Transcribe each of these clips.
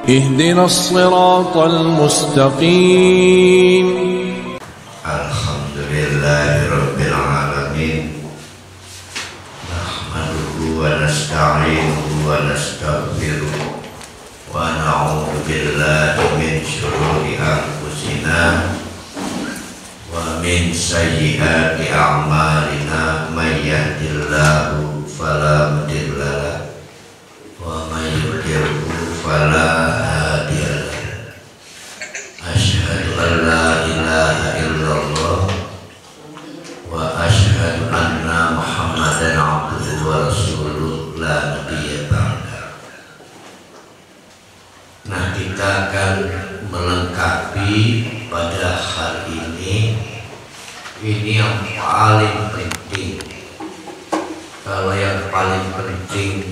اهدنا الصراط المستقيم. الحمد لله رب العالمين، نحمده ونستعينه ونستغفره ونعوذ بالله من شرور أنفسنا ومن سيئات أعمالنا. من يهد الله فلا مضل له ومن يضلل فلا هادي له. أشهد أن لا إله إلا الله وأشهد أن محمدا عبده ورسوله لا نبي بعده. Nah, kita akan melengkapi pada hari ini yang paling penting. Kalau yang paling penting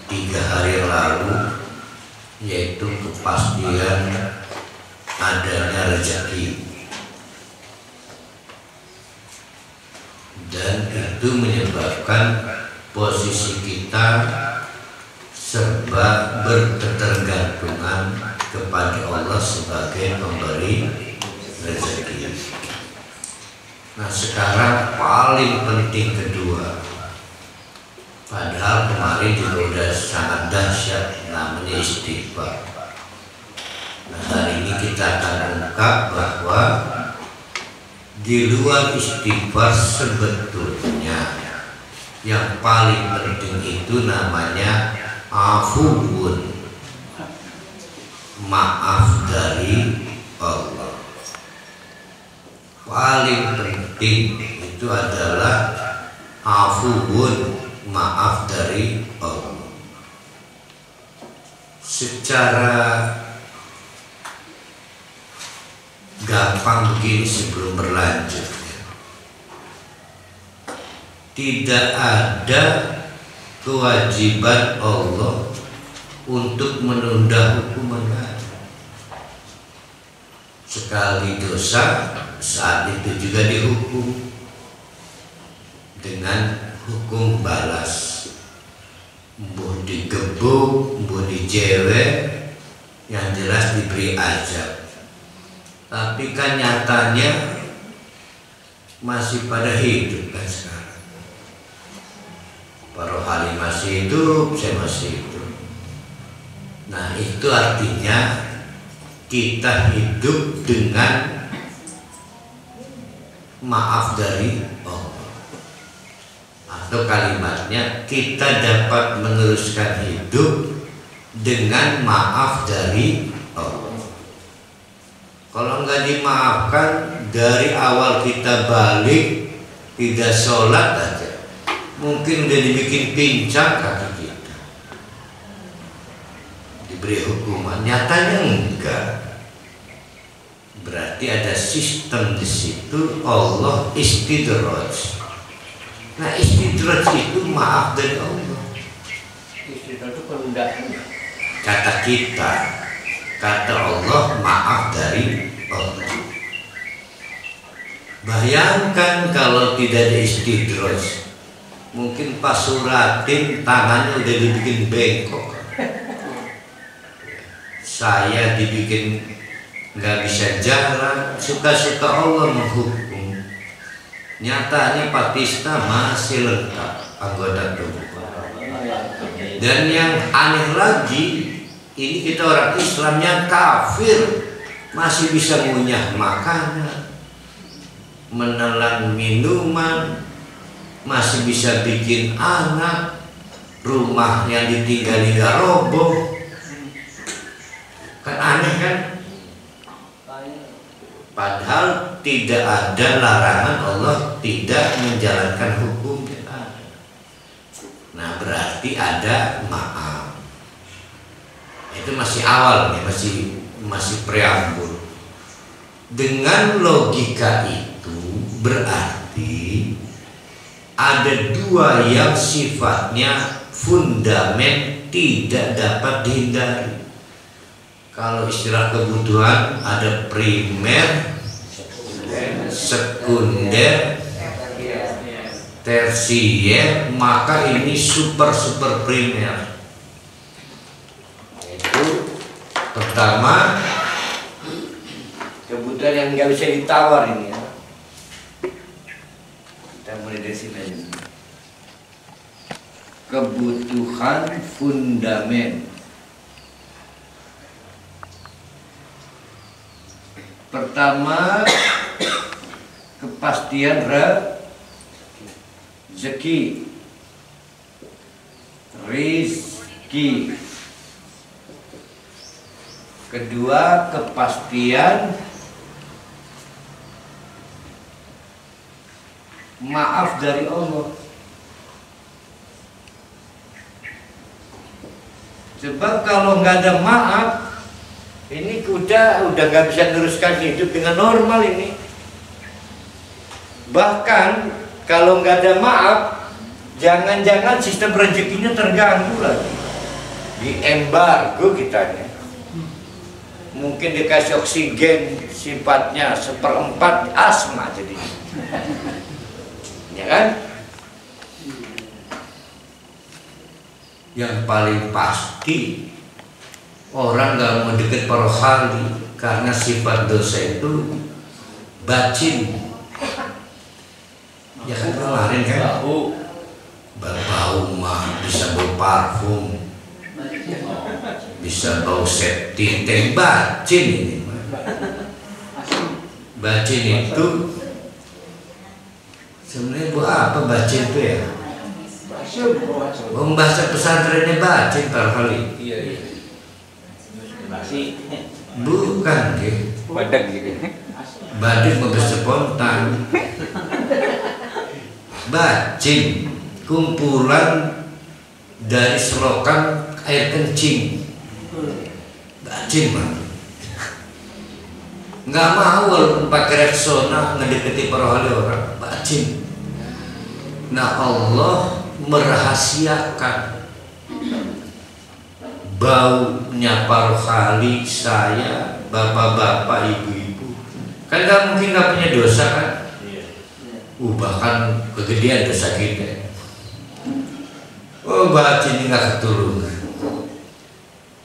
3 hari lalu, yaitu kepastian adanya rezeki, dan itu menyebabkan posisi kita serba berketergantungan kepada Allah sebagai pemberi rezeki. Nah, sekarang paling penting kedua, padahal kemarin juga sudah sangat dahsyat, namanya istighfar. Nah, hari ini kita akan ungkap bahwa di luar istighfar sebetulnya yang paling penting itu namanya afuwun, maaf dari Allah. Paling penting itu adalah afuwun, maaf dari Allah. Secara gampang begini sebelum berlanjut, tidak ada kewajiban Allah untuk menunda hukuman. Sekali dosa, saat itu juga dihukum dengan hukum balas, mbuh digebuk, mbuh dijewek, yang jelas diberi azab. Tapi kan nyatanya masih pada hidup kan sekarang. Para rohani masih hidup, saya masih hidup. Nah, itu artinya kita hidup dengan maaf dari Allah. Atau kalimatnya, kita dapat meneruskan hidup dengan maaf dari Allah. Kalau nggak dimaafkan, dari awal kita balik tidak sholat aja, mungkin udah dibikin pincang kaki kita, diberi hukuman. Nyatanya enggak. Berarti ada sistem di situ, Allah istidraj. Nah, istidraj itu maaf dari Allah. Istidraj itu penundaan. Kata kita, kata Allah maaf dari Allah. Bayangkan kalau tidak ada istidraj, mungkin Pak Suratin tangannya udah dibikin bengkok, saya dibikin nggak bisa jalan. Suka-suka Allah menghukum. Nyatanya Pak Tisna masih lengkap anggota tubuh. Dan yang aneh lagi, ini kita orang Islam yang kafir masih bisa ngunyah makanan, menelan minuman, masih bisa bikin anak, rumah yang ditinggali gak roboh. Kan aneh kan? Padahal tidak ada larangan Allah tidak menjalankan hukumnya. Nah, berarti ada maaf. Itu masih awal nih, masih preambul. Dengan logika itu berarti ada dua yang sifatnya fundamen tidak dapat dihindari. Kalau istilah kebutuhan ada primer, sekunder, tersier, maka ini super primer. Itu Pertama, kebutuhan yang nggak bisa ditawar ini ya. Kita mulai dari sini aja. Kebutuhan fundamen. Pertama, kepastian rezeki. Rizki. Kedua, kepastian maaf dari Allah. Sebab kalau nggak ada maaf, ini udah nggak bisa teruskan hidup dengan normal ini. Bahkan kalau nggak ada maaf, jangan-jangan sistem rezekinya terganggu lagi. Diembargo kitanya. Mungkin dikasih oksigen sifatnya 1/4 asma jadi. Ya kan? Yang paling pasti orang gak mau deket para wali karena sifat dosa itu bacin. Ya kan kemarin kan bau mah bisa bau parfum, bisa bau septic tank, bacin ini. Bacin itu sebenarnya buat apa bacin itu ya? Membaca pesantrennya bacin kali. Iya. Bukan gitu. Badak gitu. Badak mau spontan. Bacin kumpulan dari selokan air kencing. Bacin mah nggak mau pakai Rexona ngedeketi para wali orang. Bacin. Nah Allah merahasiakan baunya para wali saya, bapak-bapak, ibu-ibu. Kan nggak mungkin nggak punya dosa kan? Bahkan kegedean dosa kita. Oh bacin ini nggak keturunan.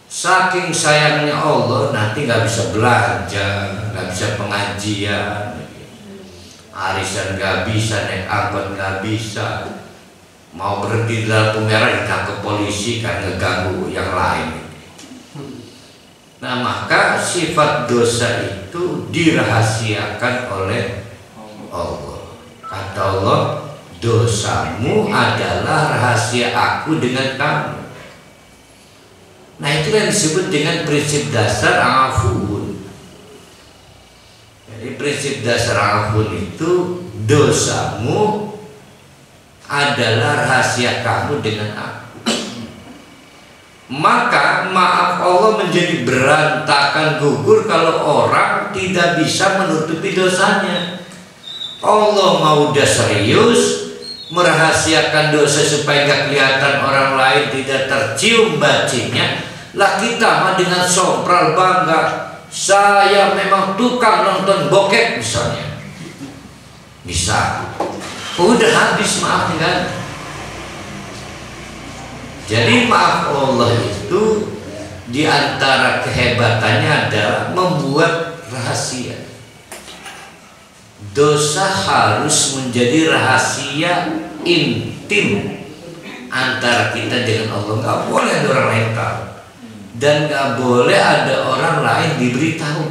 Saking sayangnya Allah nanti nggak bisa belajar, nggak bisa pengajian, arisan nggak bisa, naik angkot nggak bisa, mau berhenti di lampu merah ditangkap polisi karena ngeganggu yang lain. Nah maka sifat dosa itu dirahasiakan oleh Allah. Kata Allah, dosamu adalah rahasia aku dengan kamu. Nah itu yang disebut dengan prinsip dasar afun. Jadi prinsip dasar afun itu dosamu adalah rahasia kamu dengan aku. Maka maaf Allah menjadi berantakan gugur kalau orang tidak bisa menutupi dosanya. Allah mau udah serius merahasiakan dosa supaya gak kelihatan orang lain, tidak tercium bacinnya. Lah kita mah dengan sompral bangga, saya memang tukang nonton bokep misalnya. Bisa. Udah habis maaf kan. Jadi maaf Allah itu diantara kehebatannya adalah membuat rahasia. Dosa harus menjadi rahasia intim antara kita dengan Allah. Nggak boleh ada orang lain tahu, dan nggak boleh ada orang lain diberitahu.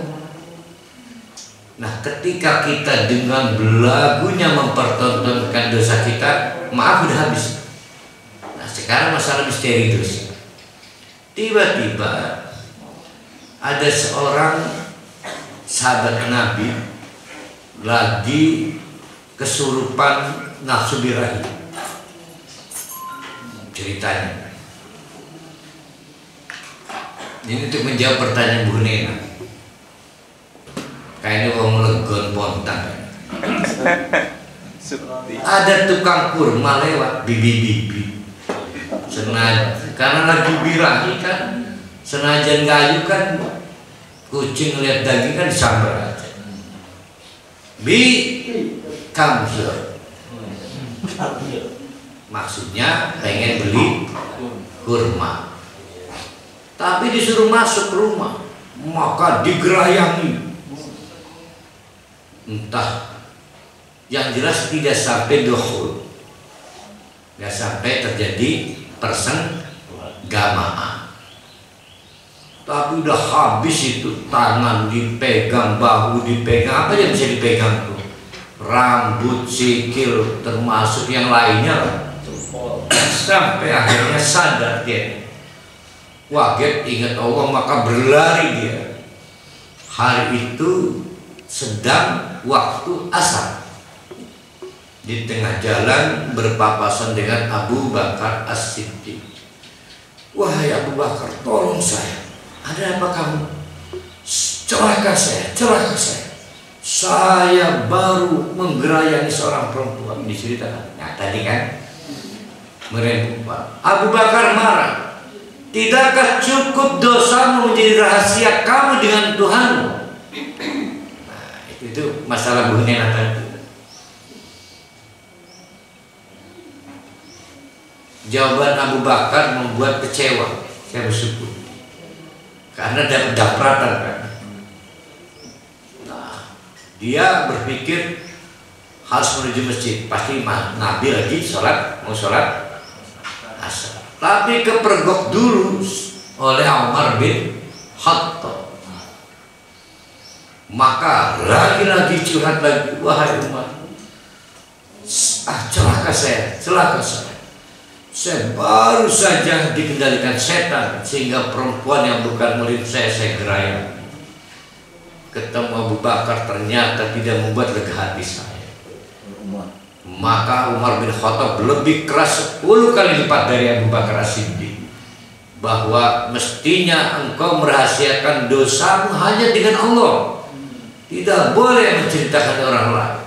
Nah, ketika kita dengan belagunya mempertontonkan dosa kita, maaf udah habis. Nah, sekarang masalah misteri dosa. Tiba-tiba ada seorang sahabat Nabi lagi kesurupan nafsu birahi. Ceritanya ini untuk menjawab pertanyaan Bu Nena. Kayaknya wong legon pontan. Ada tukang kurma lewat, bibi-bibi senajan karena lagi birahi kan, senajan gayu kan, kucing lihat daging kan disambar aja. Bi, kamu maksudnya pengen beli kurma, tapi disuruh masuk rumah. maka digerayangi. Entah, yang jelas tidak sampai dukhul, tidak sampai terjadi persenggamaan. Tapi udah habis itu, tangan dipegang, bahu dipegang, apa yang bisa dipegang tuh? Rambut, sikil, termasuk yang lainnya. Sampai akhirnya sadar dia, waget ingat Allah, maka berlari dia. Hari itu sedang waktu asar, di tengah jalan berpapasan dengan Abu Bakar As-Siddiq. Wahai Abu Bakar, tolong saya, ada apa kamu? Celaka saya, celaka saya. Saya baru menggerayangi seorang perempuan. Diceritakan. Nah tadi kan merempuan. Abu Bakar marah. Tidakkah cukup dosamu menjadi rahasia kamu dengan Tuhanmu? Nah, itu masalah Bu Nena tadi. Jawaban Abu Bakar membuat kecewa. Saya bersyukur karena dapat dapratan kan. Nah, dia berpikir harus menuju masjid. Pasti Nabi lagi mau sholat asar. Tapi kepergok dulu oleh Umar bin Khattab. Maka lagi-lagi curhat lagi, wahai Umar, celaka saya, celaka saya. Saya baru saja dikendalikan setan sehingga perempuan yang bukan murid saya gerayang. Ketemu Abu Bakar ternyata tidak membuat lega hati saya. Maka Umar bin Khattab lebih keras 10 kali lipat dari Abu Bakar As-Siddiq, bahwa mestinya engkau merahasiakan dosamu hanya dengan Allah, tidak boleh menceritakan orang lain.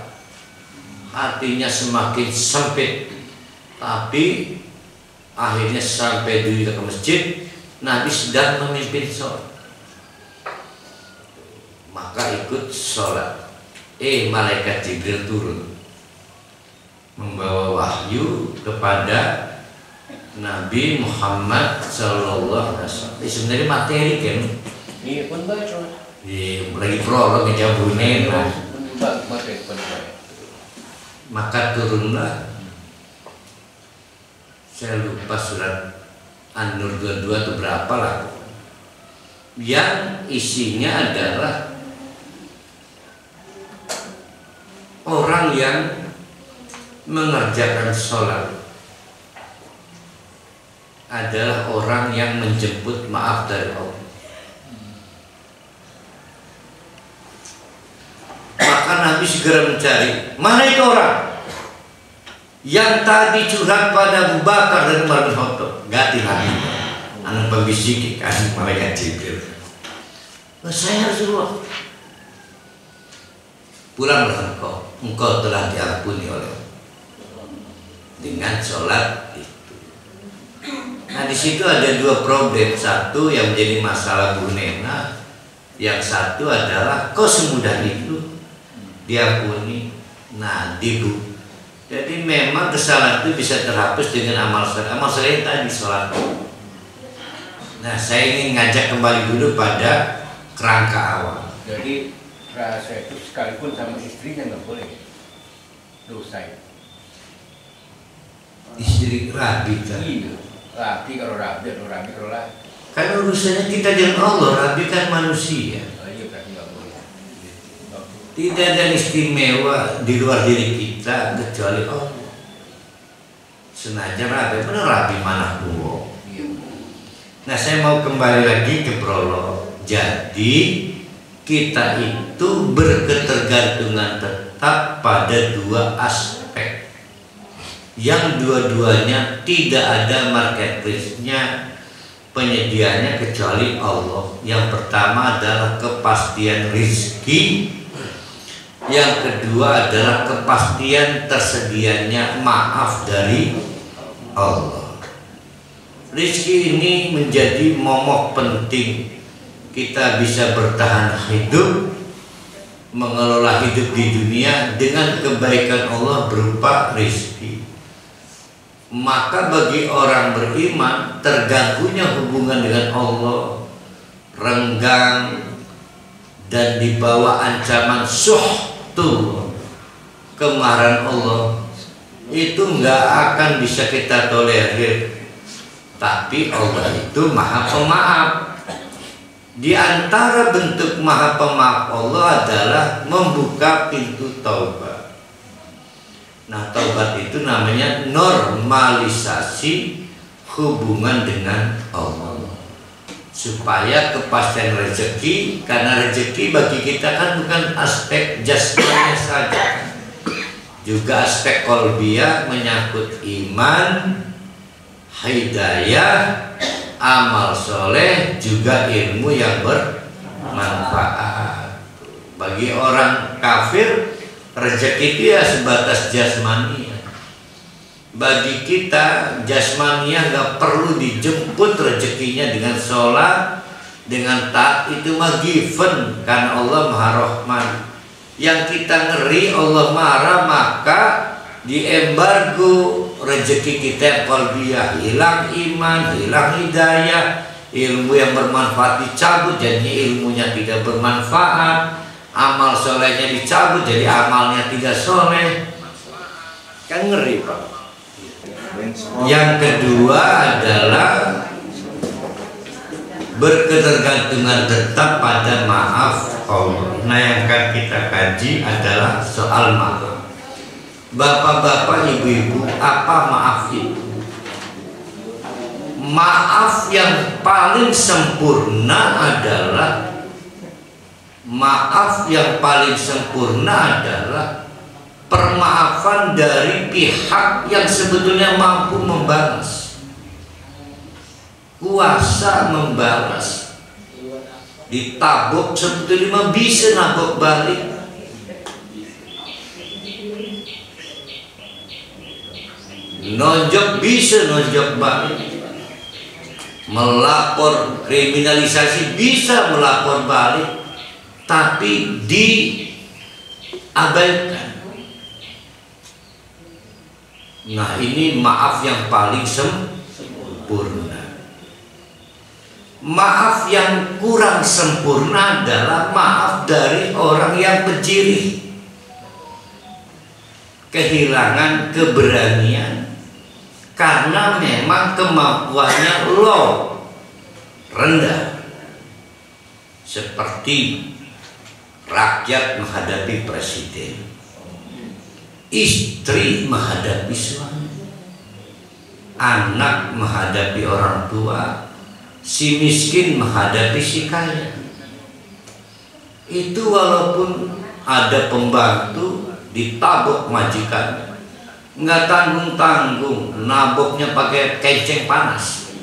Hatinya semakin sempit, tapi akhirnya sampai di ke masjid, Nabi sedang memimpin sholat, maka ikut sholat. Malaikat Jibril turun membawa wahyu kepada Nabi Muhammad Sallallahu Alaihi Wasallam. Sebenarnya materi kan? Iya pun baca. Lagi prolog ya Bu Nena. Maka turunlah, saya lupa surat An-Nur 22 atau berapa lah, yang isinya adalah orang yang mengerjakan sholat adalah orang yang menjemput maaf dari Allah. Maka Nabi segera mencari, mana itu orang yang tadi curhat pada Abu Bakar dan Umar bin Khattab. Ganti lagi anak pembisik kan malaikat Jibril. Saya Rasulullah, pulanglah engkau telah diampuni oleh Allah dengan sholat itu. Nah di situ ada dua problem. Satu yang menjadi masalah Bu Nena, yang satu adalah kok semudah itu diampuni. Nah Bu, jadi memang kesalahan itu bisa terhapus dengan amal soleh tadi, sholat. Nah saya ingin ngajak kembali dulu pada kerangka awal. Jadi rahasia itu sekalipun sama istrinya nggak boleh dosa itu. Istri rabi kan? Iya, rabi kalau rabi kalau lain. Kan urusannya kita dengan Allah, rabi kan manusia. Oh, iya berarti nggak boleh. Tidak ada yang istimewa di luar diri kita kecuali Allah. Senajan rabi, benar rabi mana buo. Iya. Nah saya mau kembali lagi ke prolog. Jadi kita itu berketergantungan tetap pada dua aspek, yang dua-duanya tidak ada marketplace-nya, penyediaannya kecuali Allah. Yang pertama adalah kepastian rezeki, yang kedua adalah kepastian tersedianya maaf dari Allah. Rezeki ini menjadi momok penting kita bisa bertahan hidup, mengelola hidup di dunia dengan kebaikan Allah berupa rezeki. Maka bagi orang beriman, terganggunya hubungan dengan Allah, renggang, dan di bawah ancaman suhtu, kemarahan Allah, itu nggak akan bisa kita tolerir. Tapi Allah itu Maha Pemaaf. Di antara bentuk Maha Pemaaf Allah adalah membuka pintu taubat. Nah, taubat itu namanya normalisasi hubungan dengan Allah, supaya kepastian rezeki, karena rezeki bagi kita kan bukan aspek jasmani saja, juga aspek qalbiyah, menyangkut iman, hidayah, amal soleh, juga ilmu yang bermanfaat. Bagi orang kafir, rezeki itu ya sebatas jasmania. Bagi kita, jasmania gak perlu dijemput rezekinya dengan sholat, dengan taat, itu mah given, karena Allah Maha Rahman. Yang kita ngeri Allah marah, maka diembargo rezeki kita yang qalbiyah, hilang iman, hilang hidayah, ilmu yang bermanfaat dicabut, jadi ilmunya tidak bermanfaat, amal solehnya dicabut, jadi amalnya tidak soleh. Kan ngeri, Pak. Yang kedua adalah berketergantungan tetap pada maaf Allah. Nah, yang akan kita kaji adalah soal maaf. Bapak-bapak, ibu-ibu, apa maaf itu? Maaf yang paling sempurna adalah permaafan dari pihak yang sebetulnya mampu membalas, kuasa membalas. Ditabok sebetulnya bisa nabok balik. Nonjok bisa nonjok balik. Melapor kriminalisasi bisa melapor balik, tapi diabaikan. Nah, ini maaf yang paling sempurna. Maaf yang kurang sempurna adalah maaf dari orang yang pencuri, kehilangan keberanian karena memang kemampuannya low, rendah. Seperti rakyat menghadapi presiden, istri menghadapi suami, anak menghadapi orang tua, si miskin menghadapi si kaya. Itu walaupun ada pembantu ditabok majikannya, nggak tanggung-tanggung, naboknya pakai kenceng panas.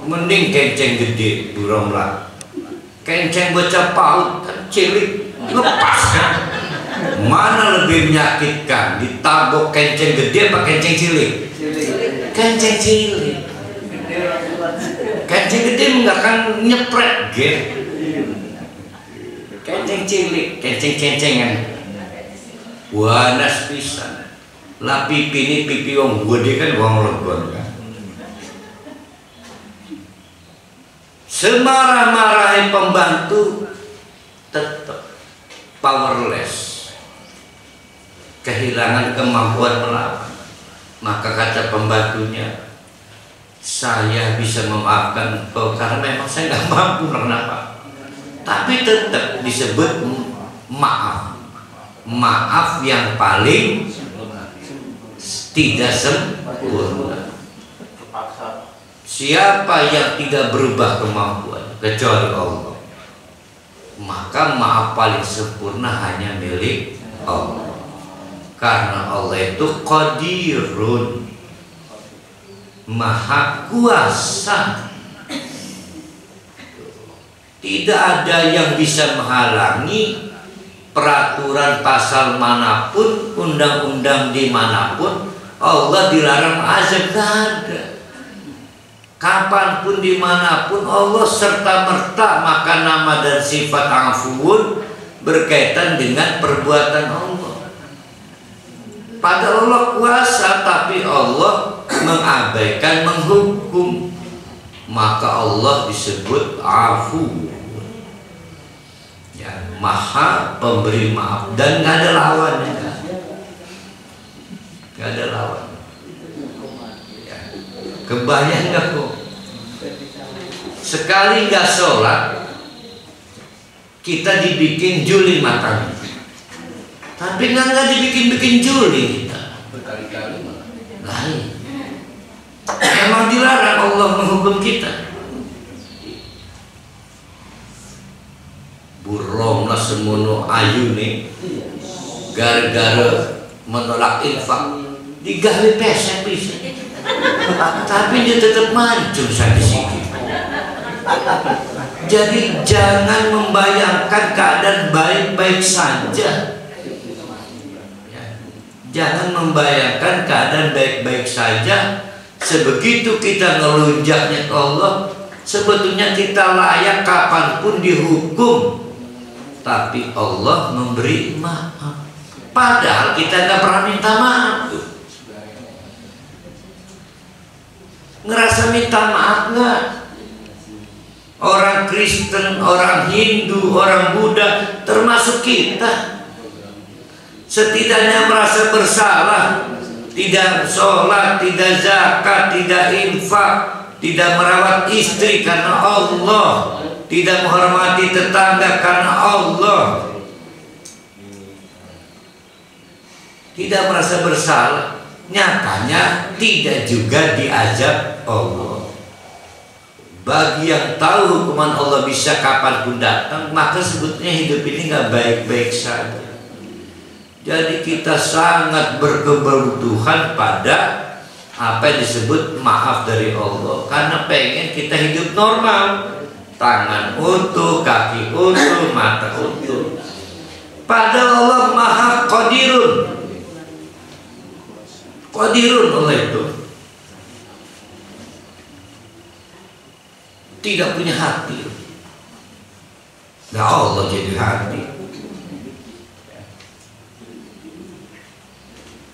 Mending kenceng gede burung lah, kenceng bocah paut kan cilik, lepas kan. Mana lebih menyakitkan, ditabok kenceng gede apa kenceng cilik? Kenceng cilik. Kenceng gede nggak akan nyepret gitu. Kenceng cilik, kenceng-kencengan. Wanas pisan. Lah pipi ini pipi wong gede kan wong legon kan. Semarah-marahnya pembantu tetap powerless, kehilangan kemampuan melawan. Maka kata pembantunya, saya bisa memaafkan engkau karena memang saya nggak mampu kenapa. Tapi tetap disebut maaf. Maaf yang paling tidak sempurna. Siapa yang tidak berubah kemampuan kecuali Allah, maka maaf paling sempurna hanya milik Allah. Karena Allah itu qadirun, maha kuasa. Tidak ada yang bisa menghalangi peraturan pasal manapun, undang-undang dimanapun. Allah dilarang azab, gak ada. Kapanpun dimanapun Allah serta merta, maka nama dan sifat afuun berkaitan dengan perbuatan Allah. Padahal Allah kuasa, tapi Allah mengabaikan, menghukum. maka Allah disebut afu, ya, maha pemberi maaf, dan nggak ada lawannya, nggak ada lawan. Ya. Kebayang nggak kok? Sekali nggak sholat, kita dibikin juli matanya. Tapi nggak dibikin juli kita. Berkali-kali malah. Lain. Memang dilarang Allah menghukum kita. Burong lah semono ayu nih, gara-gara menolak infak, digawe pesek bisa. Tapi dia tetap mancung sampai sini. Jadi jangan membayangkan keadaan baik-baik saja. Jangan membayangkan keadaan baik-baik saja. Sebegitu kita ngelunjaknya ke Allah, sebetulnya kita layak kapanpun dihukum. Tapi Allah memberi maaf. Padahal kita nggak pernah minta maaf. Ngerasa minta maaf nggak? Orang Kristen, orang Hindu, orang Buddha, termasuk kita, setidaknya merasa bersalah, tidak sholat, tidak zakat, tidak infak, tidak merawat istri karena Allah, tidak menghormati tetangga karena Allah, tidak merasa bersalah, nyatanya tidak juga diazab Allah. Bagi yang tahu hukuman Allah bisa kapanpun datang, maka sebetulnya hidup ini nggak baik-baik saja. Jadi kita sangat berkebutuhan pada apa yang disebut maaf dari Allah, karena pengen kita hidup normal, tangan utuh, kaki utuh, mata utuh. Padahal Allah Maha Qadirun. Qadirun Allah itu tidak punya hati. Nah, Allah jadi hati.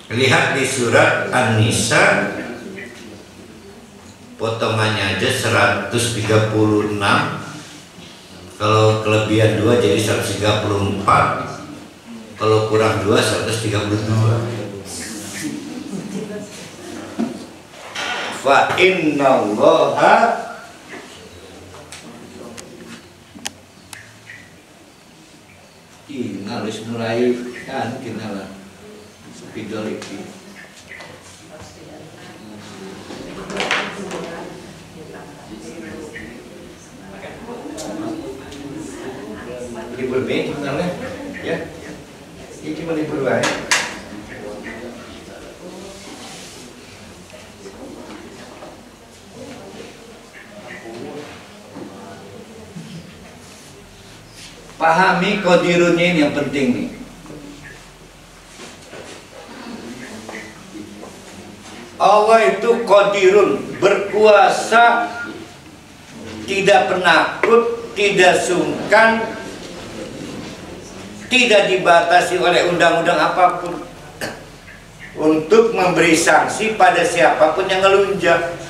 Lihat di surat An-Nisa, potongannya aja 136. Kalau kelebihan 2 jadi 134. Kalau kurang 2 132. Fa innallaha harus mulai kan kenalan spidol itu. Libur B gimana ya? Ini cuma libur aja. Pahami qadirunnya ini yang penting nih. Allah itu qadirun, berkuasa, tidak penakut, tidak sungkan, tidak dibatasi oleh undang-undang apapun untuk memberi sanksi pada siapapun yang ngelunjak.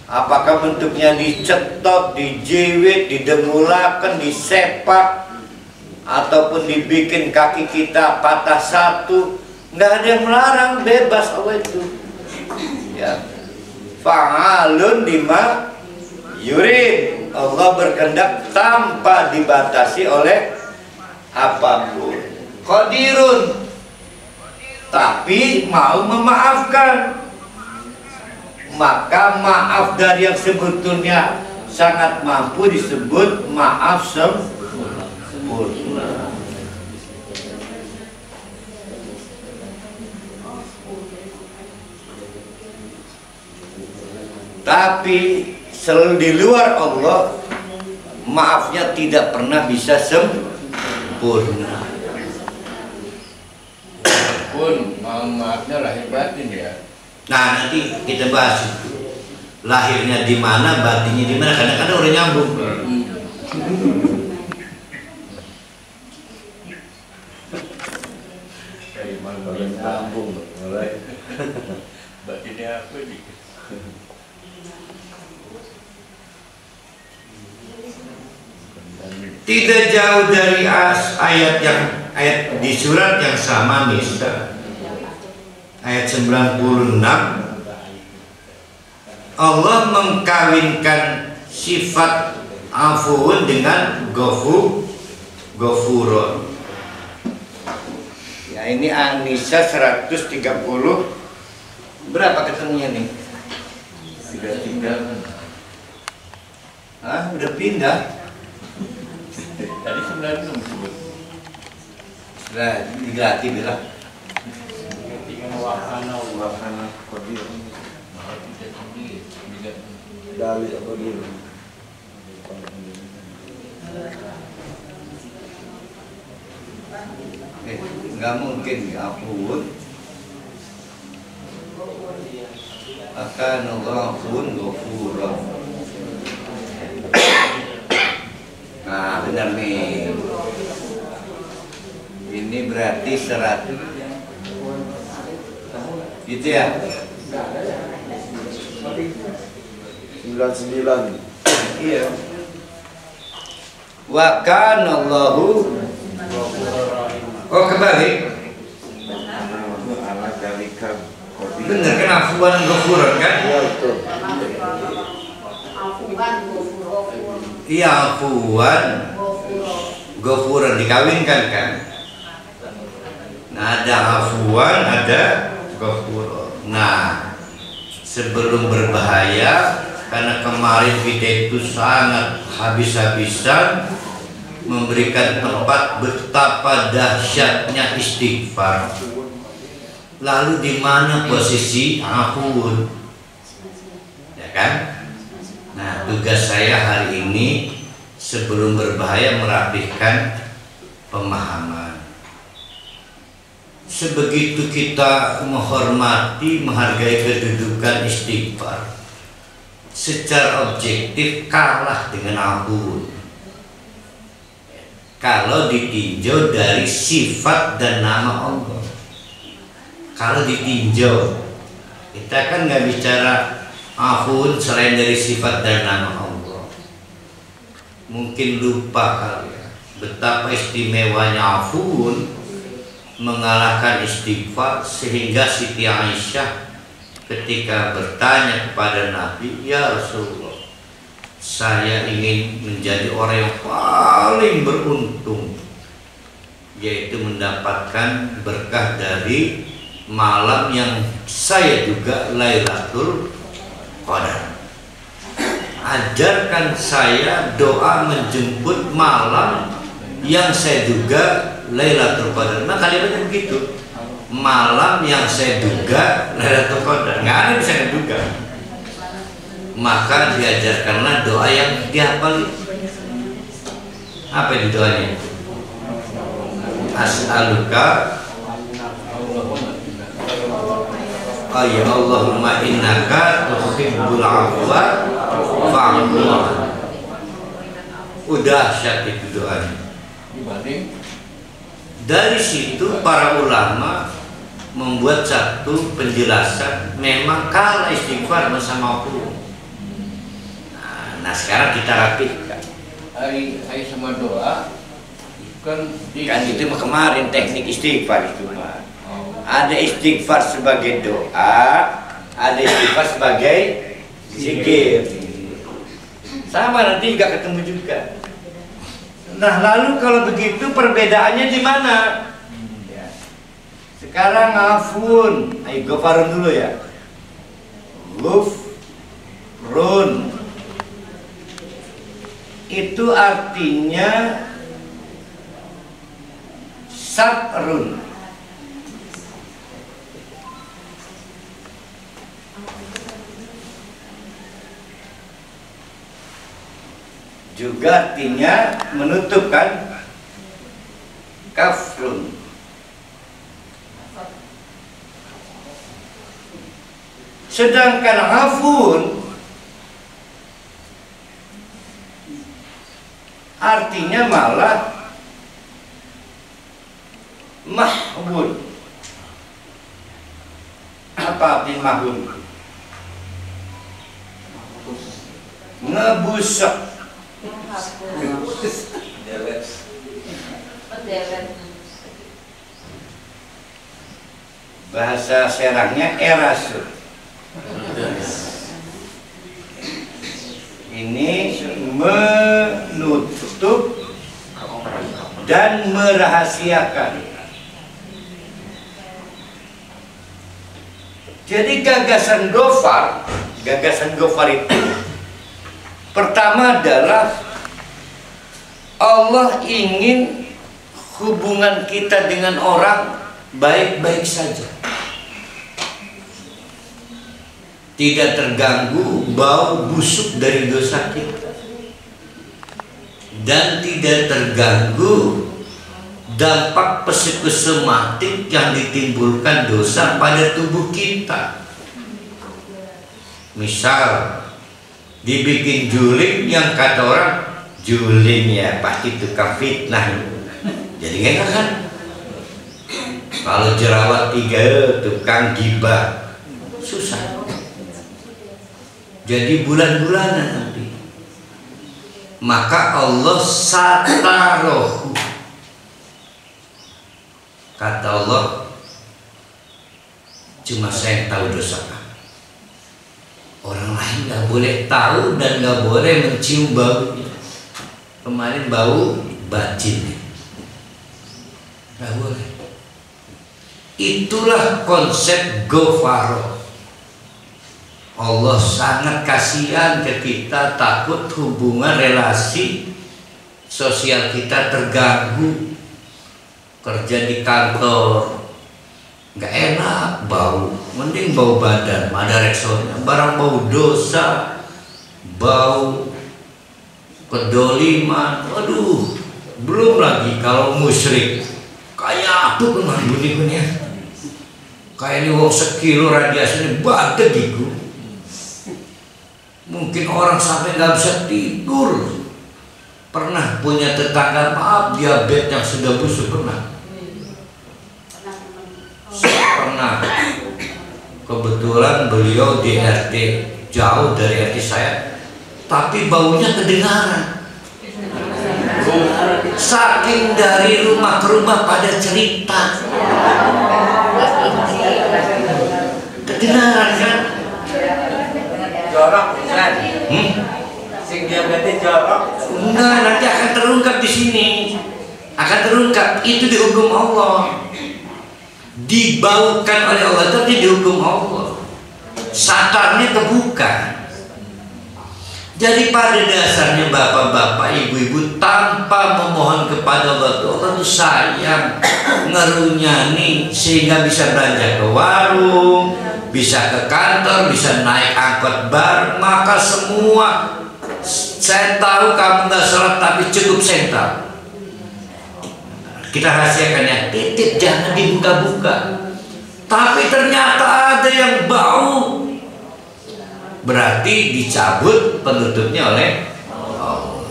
Apakah bentuknya dicetot, dijewit, didengulakan, disepak, ataupun dibikin kaki kita patah satu, nggak ada yang melarang, bebas Allah itu. Ya, fa'alun lima yurid. Allah berkehendak tanpa dibatasi oleh apapun. Qadirun, tapi mau memaafkan. Maka maaf dari yang sebetulnya sangat mampu disebut maaf sempurna. Tapi selalu di luar Allah, maafnya tidak pernah bisa sempurna. Pun maafnya lahir batin ya. Nah, nanti kita bahas itu. Lahirnya di mana, batinnya di mana, kadang-kadang udah nyambung. Kayak mana nyambung, mulai batinnya apa nih? Tidak jauh dari ayat di surat yang sama Nisa ayat 96, Allah mengkawinkan sifat afuun dengan ghafurun. Ya, ini An-Nisa 130. Berapa ketemunya nih? 33. Hah, udah pindah? Tadi 96 disebut. Nah, diganti bilang. Wahana Qadir dari Qadir. Nggak mungkin ampun. Akan ampun ghafurun. Nah, benar nih. Ini berarti 100. Gitu ya? 99. Iya. Wa kana Allahu. Oh, kembali. Ala dalika Qadir. Bener kan afuan ghafurun kan? Iya, betul. Iya, afuan ghafurun dikawinkan kan? Nah, ada afuan, ada ghafurun. Nah, sebelum berbahaya, karena kemarin kita itu sangat habis-habisan memberikan tempat betapa dahsyatnya istighfar. Lalu di mana posisi afuun? Ya kan? Nah, tugas saya hari ini sebelum berbahaya merapihkan pemahaman. Sebegitu kita menghormati, menghargai kedudukan istighfar, secara objektif kalah dengan ampun kalau ditinjau dari sifat dan nama Allah. Kalau ditinjau, kita kan nggak bicara ampun selain dari sifat dan nama Allah. Mungkin lupa kali ya, betapa istimewanya ampun mengalahkan istighfar, sehingga Siti Aisyah ketika bertanya kepada Nabi, "Ya Rasulullah, saya ingin menjadi orang yang paling beruntung, yaitu mendapatkan berkah dari malam yang saya juga Lailatul Qadar. Ajarkan saya doa menjemput malam yang saya duga Lailatul Qadar." Nah, kalimatnya begitu. Malam yang saya duga Lailatul Qadar. Nggak ada bisa diduga. Maka diajarkanlah doa yang dihafal. Apa itu doanya? As'aluka ya Allahumma innaka tuhibbul afwa fa'fu. Udah syat itu doanya. Dari situ para ulama membuat satu penjelasan, memang kalah istighfar bersama Allah. Nah, sekarang kita rapihkan. Hari sama doa kan itu kemarin teknik istighfar itu mah. Ada istighfar sebagai doa, ada istighfar sebagai zikir. Sama, nanti juga ketemu juga. Nah, lalu kalau begitu perbedaannya di mana? Sekarang afun, ayo ghafarun dulu ya. Ghufrun itu artinya satrun. Juga artinya menutup kan? Kafrun. Sedangkan afun artinya malah mahwun. Apa arti mahwun? Ngebusak. Bahasa Serangnya erasut. Ini menutup dan merahasiakan. Jadi gagasan Ghafar itu pertama adalah Allah ingin hubungan kita dengan orang baik-baik saja, tidak terganggu bau busuk dari dosa kita, dan tidak terganggu dampak psikosomatik yang ditimbulkan dosa pada tubuh kita. Misal dibikin juling, yang kata orang juling ya pasti tukang fitnah, jadi enak kan. Kalau jerawat 3 tukang gibah, susah. Jadi bulan-bulanan nanti. Maka Allah satarohu, kata Allah, cuma saya yang tahu dosa kamu. Orang lain nggak boleh tahu dan nggak boleh mencium baunya. Kemarin bau bacin, nggak boleh. Itulah konsep Ghafar. Allah sangat kasihan ke kita, takut hubungan relasi sosial kita terganggu. Kerja di kantor nggak enak, bau, mending bau badan, ada reksornya. Barang bau dosa, bau kedoliman, aduh, belum lagi kalau musyrik, kayak apa kan bunyi-bunyi, kayak ini wong sekilo radiasinya badai gitu. Mungkin orang sampai nggak bisa tidur. Pernah punya tetangga, maaf, diabetes yang sudah busuk, pernah. Kebetulan beliau di RT jauh dari RT saya, tapi baunya kedengaran. Saking dari rumah ke rumah pada cerita, kedengaran kan? Jorok kan? Sing diabetes jorok. Enggak, nanti akan terungkap di sini. Akan terungkap, itu dihukum Allah. Dibaukan oleh Allah, tapi dihukum Allah. Satarnya kebuka. Jadi pada dasarnya bapak-bapak, ibu-ibu, tanpa memohon kepada Allah itu sayang, ngerunyani, sehingga bisa belanja ke warung, bisa ke kantor, bisa naik angkot bar. Maka semua, saya tahu kamu nggak sholat tapi cukup sental. Kita rahasiakannya, titip jangan dibuka-buka. Tapi ternyata ada yang bau, berarti dicabut penutupnya oleh Allah.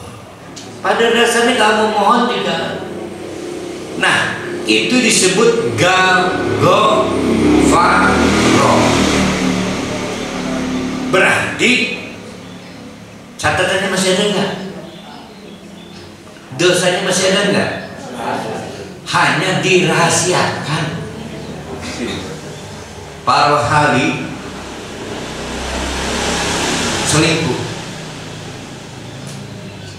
Pada dasarnya kamu mohon tidak. Nah, itu disebut Ghafar. Berarti catatannya masih ada enggak? Dosanya masih ada enggak? Hanya dirahasiakan. Para hari selingkuh,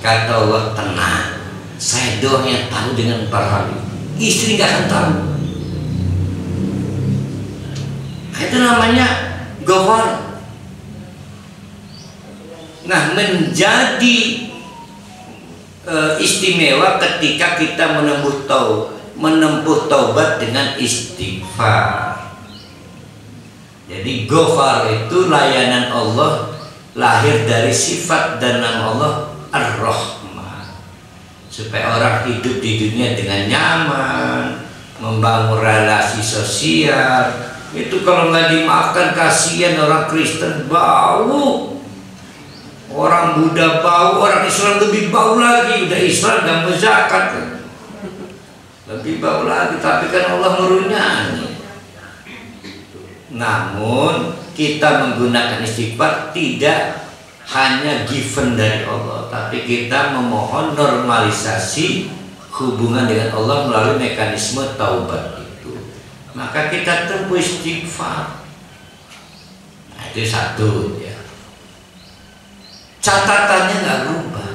kata Allah, tenang, saya doang yang tahu dengan para hari. Istri nggak akan tahu. Itu namanya Ghafar. Nah, menjadi istimewa ketika kita menempuh taubat dengan istighfar. Jadi Ghafar itu layanan Allah, lahir dari sifat dan nama Allah Ar-Rahman, supaya orang hidup di dunia dengan nyaman, membangun relasi sosial. Itu kalau nggak dimaafkan, kasihan orang Kristen bau, orang Buddha bau, orang Islam lebih bau lagi. Udah Islam nggak mau zakat, lebih bau lagi. Tapi kan Allah merunyani. Namun kita menggunakan istighfar tidak hanya given dari Allah, tapi kita memohon normalisasi hubungan dengan Allah melalui mekanisme taubat itu, maka kita tempuh istighfar. Nah, itu satu ya. Catatannya nggak berubah.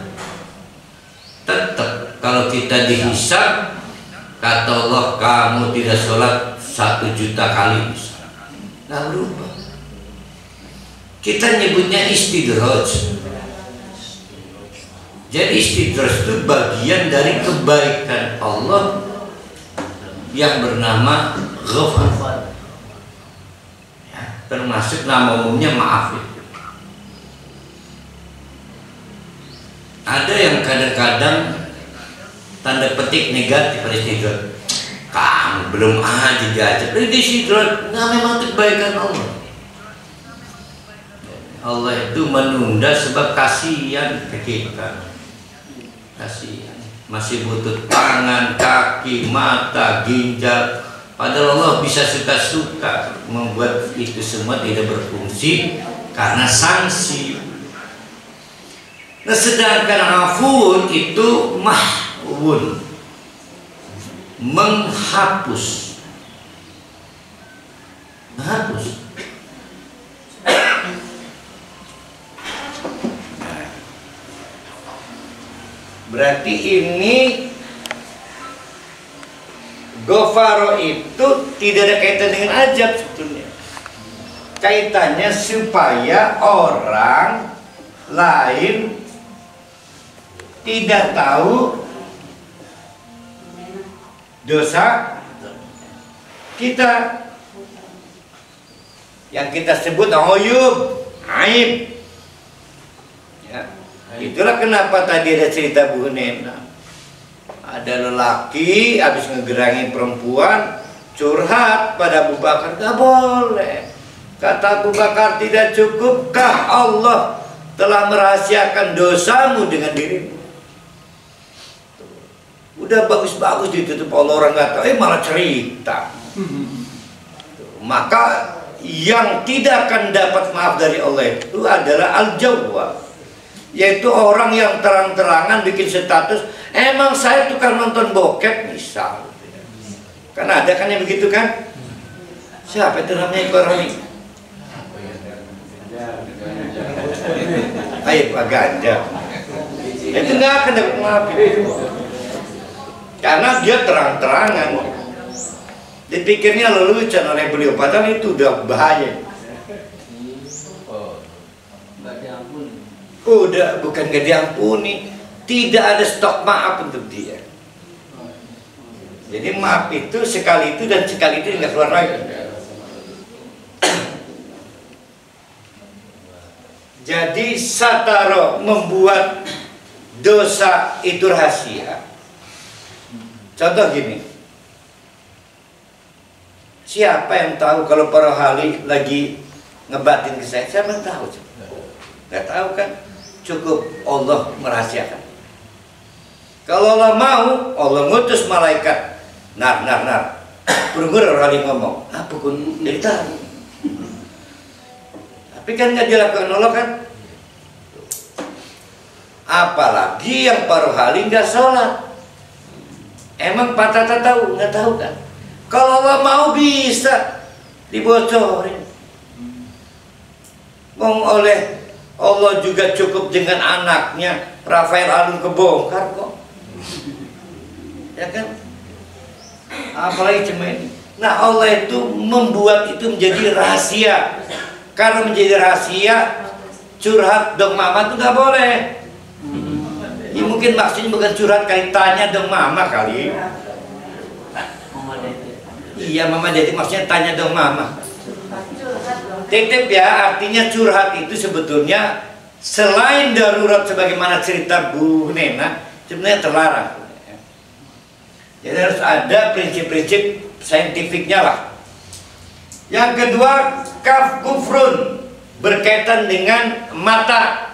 Tetap kalau kita dihisab, kata Allah kamu tidak sholat 1 juta kali, nggak berubah. Kita nyebutnya istidraj. Jadi istidraj itu bagian dari kebaikan Allah yang bernama Ghafar. Ya, termasuk nama umumnya maaf. Ada yang kadang-kadang tanda petik negatif pada istidraj. Kamu belum aja diajak. Ini istidraj, nah memang kebaikan Allah. Allah itu menunda sebab kasihan ke kita. Kasihan, masih butuh tangan, kaki, mata, ginjal. Padahal Allah bisa suka-suka membuat itu semua tidak berfungsi karena sanksi. Nah, sedangkan afun itu mahwun, menghapus. Berarti ini Ghafaro itu tidak ada kaitan dengan ajab sebetulnya. Kaitannya supaya orang lain tidak tahu dosa kita yang kita sebut uyub, aib. Ya. Itulah kenapa tadi ada cerita Bu Nena. Ada lelaki habis ngegerangin perempuan curhat pada Abu Bakar, gak boleh. Kata Abu Bakar, tidak cukupkah Allah telah merahasiakan dosamu dengan dirimu? Udah bagus-bagus ditutup Allah, orang nggak tahu, malah cerita. Maka yang tidak akan dapat maaf dari Allah itu adalah al-jawwab, yaitu orang yang terang-terangan bikin status, emang saya tukang nonton bokep misal. Kan ada kan yang begitu kan? Siapa itu namanya orang ini? Ayo Pak Ganjar. Itu nggak akan dapat maaf karena dia terang-terangan. Dipikirnya lelucon oleh beliau, padahal itu udah bahaya. Udah bukan gak diampuni, tidak ada stok maaf untuk dia. Jadi maaf itu sekali itu dan sekali itu nggak keluar lagi. Jadi sataro membuat dosa itu rahasia. Contoh gini, siapa yang tahu kalau para wali lagi ngebatin ke saya? Siapa yang tahu? Nggak tahu kan? Cukup Allah merahasiakan. Kalau Allah mau, Allah ngutus malaikat. Nar. Perunggur orang ngomong, apa pun dari tahu. Tapi kan nggak dilakukan Allah kan? Apalagi yang para wali nggak sholat. Emang Pak Tata tahu? Nggak tahu kan? Kalau Allah mau bisa dibocorin. Oleh Allah juga cukup dengan anaknya Rafael Alun kebongkar kok. Ya kan? Apalagi cuma ini. Nah, Allah itu membuat itu menjadi rahasia. Karena menjadi rahasia, curhat dong mama itu nggak boleh. Ya mungkin maksudnya bukan curhat kali, tanya dong mama kali. Iya mama jadi maksudnya tanya dong mama. Titip ya, artinya curhat itu sebetulnya selain darurat sebagaimana cerita Bu Nena, sebenarnya terlarang. Jadi harus ada prinsip-prinsip saintifiknya lah. Yang kedua, kaf kufrun, berkaitan dengan mata.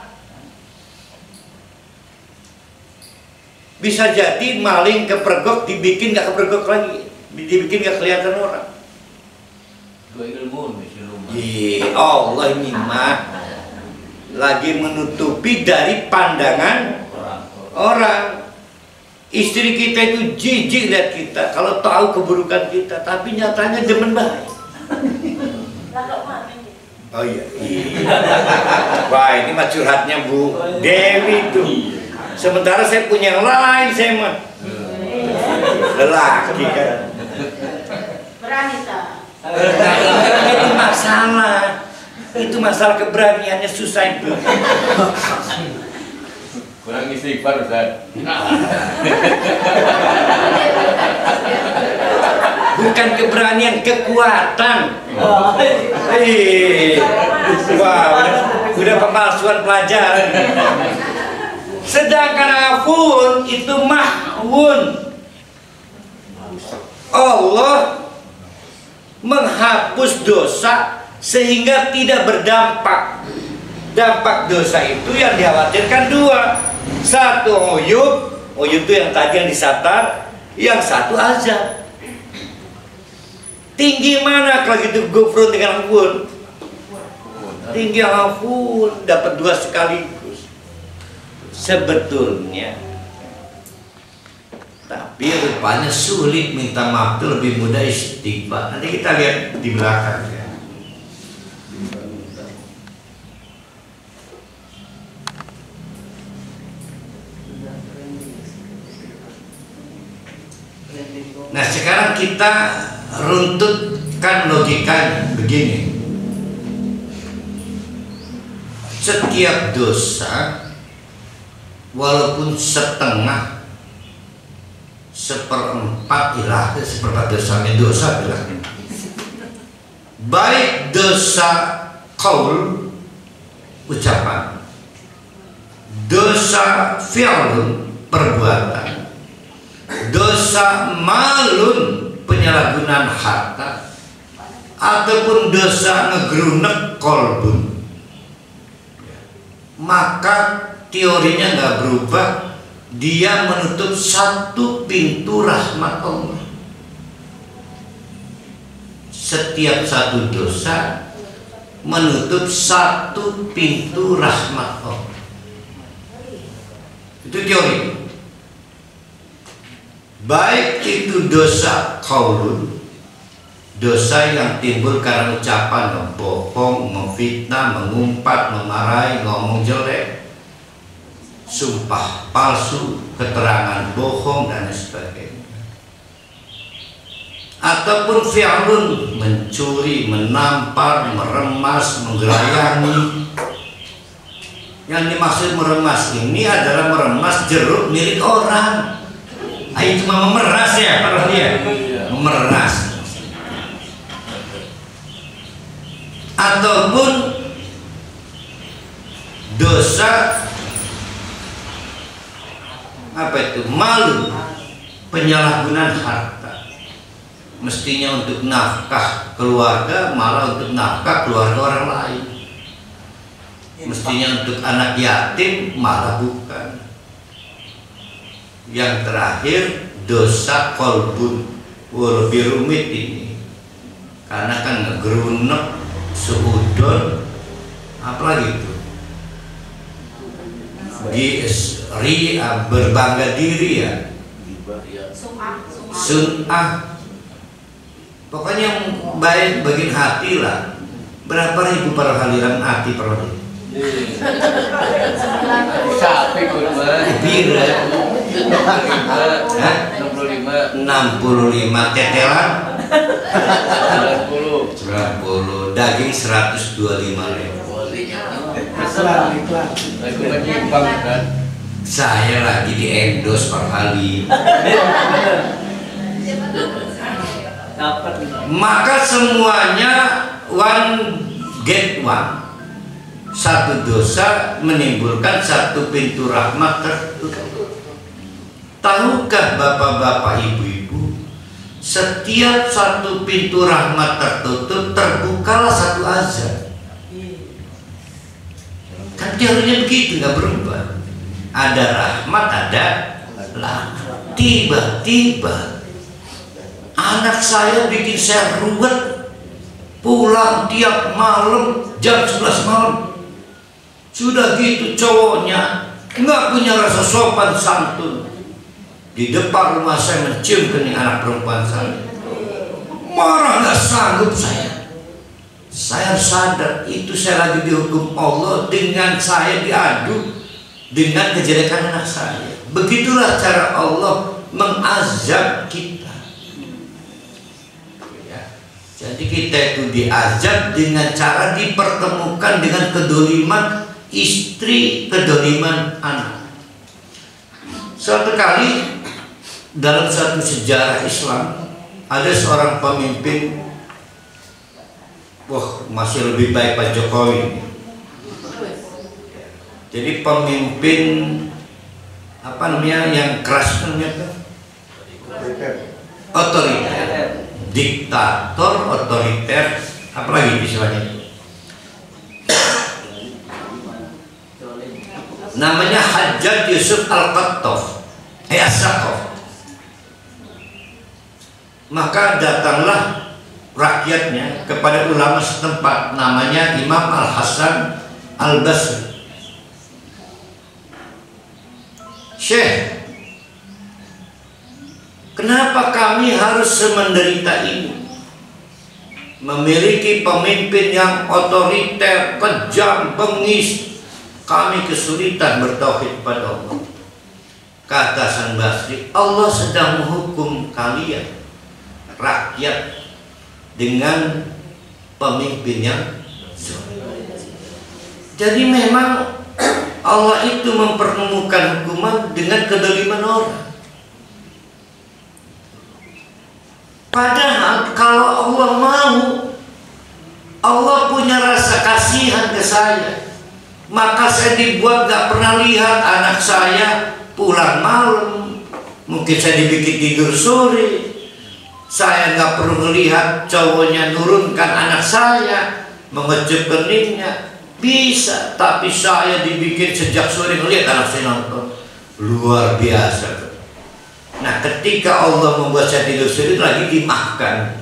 Bisa jadi maling kepergok dibikin gak kepergok lagi, dibikin gak kelihatan orang. Iya, Allah ini mah lagi menutupi dari pandangan orang. Istri kita itu jijik lihat kita kalau tahu keburukan kita, tapi nyatanya demen baik. Oh iya. Wah, ini mah curhatnya Bu Dewi tuh. Sementara saya punya yang lain, saya mah lelaki kan. Berani tak? Itu masalah. Itu masalah keberaniannya susah itu. Kurang istighfar Ustaz. Bukan keberanian, kekuatan. Wah, udah pemalsuan pelajaran. Sedangkan afun itu mahwun. Allah menghapus dosa sehingga tidak berdampak. Dampak dosa itu yang dikhawatirkan dua. Satu uyub itu yang tadi yang disatar, yang satu azab. Tinggi mana kalau gitu gufrun dengan afun? Tinggi afun, dapat dua sekaligus. Sebetulnya, tapi rupanya sulit minta maaf itu lebih mudah istighfar. Nanti kita lihat di belakang ya. Nah sekarang kita runtutkan logikanya begini. Setiap dosa walaupun setengah, seperempat dosanya dosa bilang. Baik dosa qaul ucapan, dosa fi'lun perbuatan, dosa malun penyalahgunaan harta, ataupun dosa ngegerunek kolbun, maka teorinya nggak berubah. Dia menutup satu pintu rahmat Allah. Setiap satu dosa menutup satu pintu rahmat Allah. Itu teori. Baik itu dosa qaulun, dosa yang timbul karena ucapan bohong, memfitnah, mengumpat, memarahi, ngomong jelek, sumpah palsu, keterangan bohong dan sebagainya. Ataupun fi'lun, mencuri, menampar, meremas, menggelayangi. Yang dimaksud meremas ini adalah meremas jeruk milik orang. Itu cuma memeras ya, kalau dia memeras. Ataupun dosa apa itu? Malu, penyalahgunaan harta. Mestinya untuk nafkah keluarga, malah untuk nafkah keluarga orang lain. Mestinya untuk anak yatim, malah bukan. Yang terakhir dosa kolbun, lebih rumit ini, karena kan ngegerunek, suudon, apalagi itu, berbangga diri ya, sun'ah, pokoknya yang baik bagian hati lah. Berapa ribu para haliran hati per hari? Sapi kurban. Bira. 65 tetelan 90 daging 125.000. Aku menyimpang kan. Saya lagi di endorse per hari. Maka semuanya one get one. Satu dosa menimbulkan satu pintu rahmat tertutup. Tahukah bapak-bapak, ibu-ibu, setiap satu pintu rahmat tertutup terbukalah satu azab. Kan teorinya begitu, nggak berubah. Ada rahmat, ada laknat. Tiba-tiba anak saya bikin saya ruwet, pulang tiap malam jam 11 malam. Sudah gitu cowoknya nggak punya rasa sopan santun, di depan rumah saya mencium kening anak perempuan saya. Marah nggak sanggup saya. Saya sadar itu saya lagi dihukum Allah dengan saya diadu dengan kejelekan anak saya. Begitulah cara Allah mengazab kita. Ya. Jadi kita itu diazab dengan cara dipertemukan dengan kedoliman istri, kedoliman anak. Suatu kali dalam satu sejarah Islam ada seorang pemimpin, wah masih lebih baik Pak Jokowi. Jadi pemimpin apa namanya yang keras namanya otoriter, diktator, otoriter, apa lagi istilahnya? Namanya Hajjaj Yusuf Al-Qattaf, As-Saqaf. Maka datanglah rakyatnya kepada ulama setempat, namanya Imam Al-Hasan Al-Basri. Syekh, kenapa kami harus semenderita ini? Memiliki pemimpin yang otoriter, kejam, bengis, kami kesulitan bertauhid kepada Allah. Kata Hasan Basri, Allah sedang menghukum kalian rakyat dengan pemimpin yang zalim. Jadi memang Allah itu mempertemukan hukuman dengan kedoliman orang. Padahal kalau Allah mau, Allah punya rasa kasihan ke saya, maka saya dibuat gak pernah lihat anak saya pulang malam. Mungkin saya dibikin tidur sore. Saya nggak perlu melihat cowoknya nurunkan anak saya, mengecup keningnya, bisa. Tapi saya dibikin sejak sore ngelihat anak saya nonton, luar biasa. Nah, ketika Allah membuat saya tidur sore lagi dimaafkan.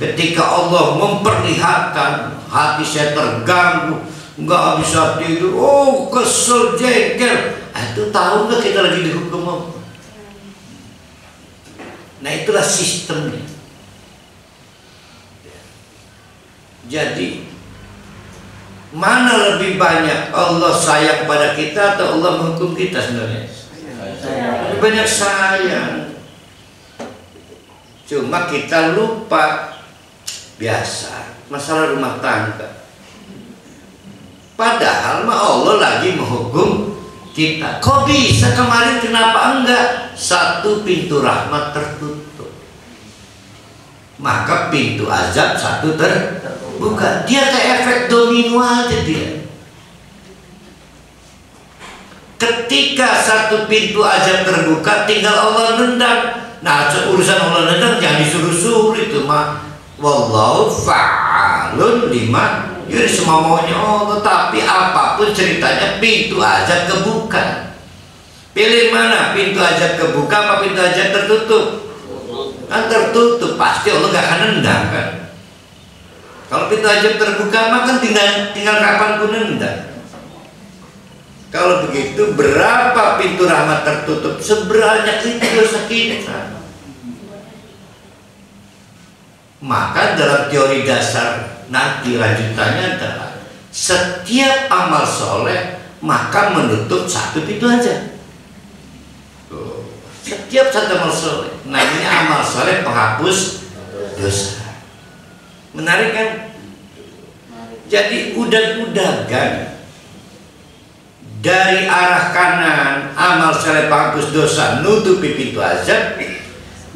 Ketika Allah memperlihatkan hati saya terganggu, nggak bisa tidur, oh kesel, jengkel, itu tahu nggak kita lagi dihukum Allah? Nah, itulah sistemnya. Jadi mana lebih banyak Allah sayang pada kita atau Allah menghukum kita sebenarnya? Lebih banyak sayang. Cuma kita lupa. Biasa masalah rumah tangga. Padahal Allah lagi menghukum kita. Kok bisa kemarin, kenapa enggak? Satu pintu rahmat tertutup, maka pintu azab satu terbuka. Dia kayak efek domino aja dia. Ketika satu pintu azab terbuka, tinggal Allah nendang. Nah, urusan Allah nendang jangan disuruh-suruh itu mah. Wallahu fa'alun lima. Jadi semua maunya Allah, tapi apapun ceritanya pintu azab kebuka. Pilih mana, pintu azab kebuka apa pintu azab tertutup? Kan tertutup, pasti Allah gak akan nendang kan. Kalau pintu azab terbuka maka tinggal kapan pun nendang. Kalau begitu berapa pintu rahmat tertutup? Sebanyak itu dosa kita. Maka dalam teori dasar nanti lanjutannya adalah setiap amal soleh maka menutup satu pintu aja. Setiap satu amal soleh, namanya amal soleh penghapus dosa. Menarik kan? Jadi udag-udagan dari arah kanan amal soleh penghapus dosa nutupi pintu azab,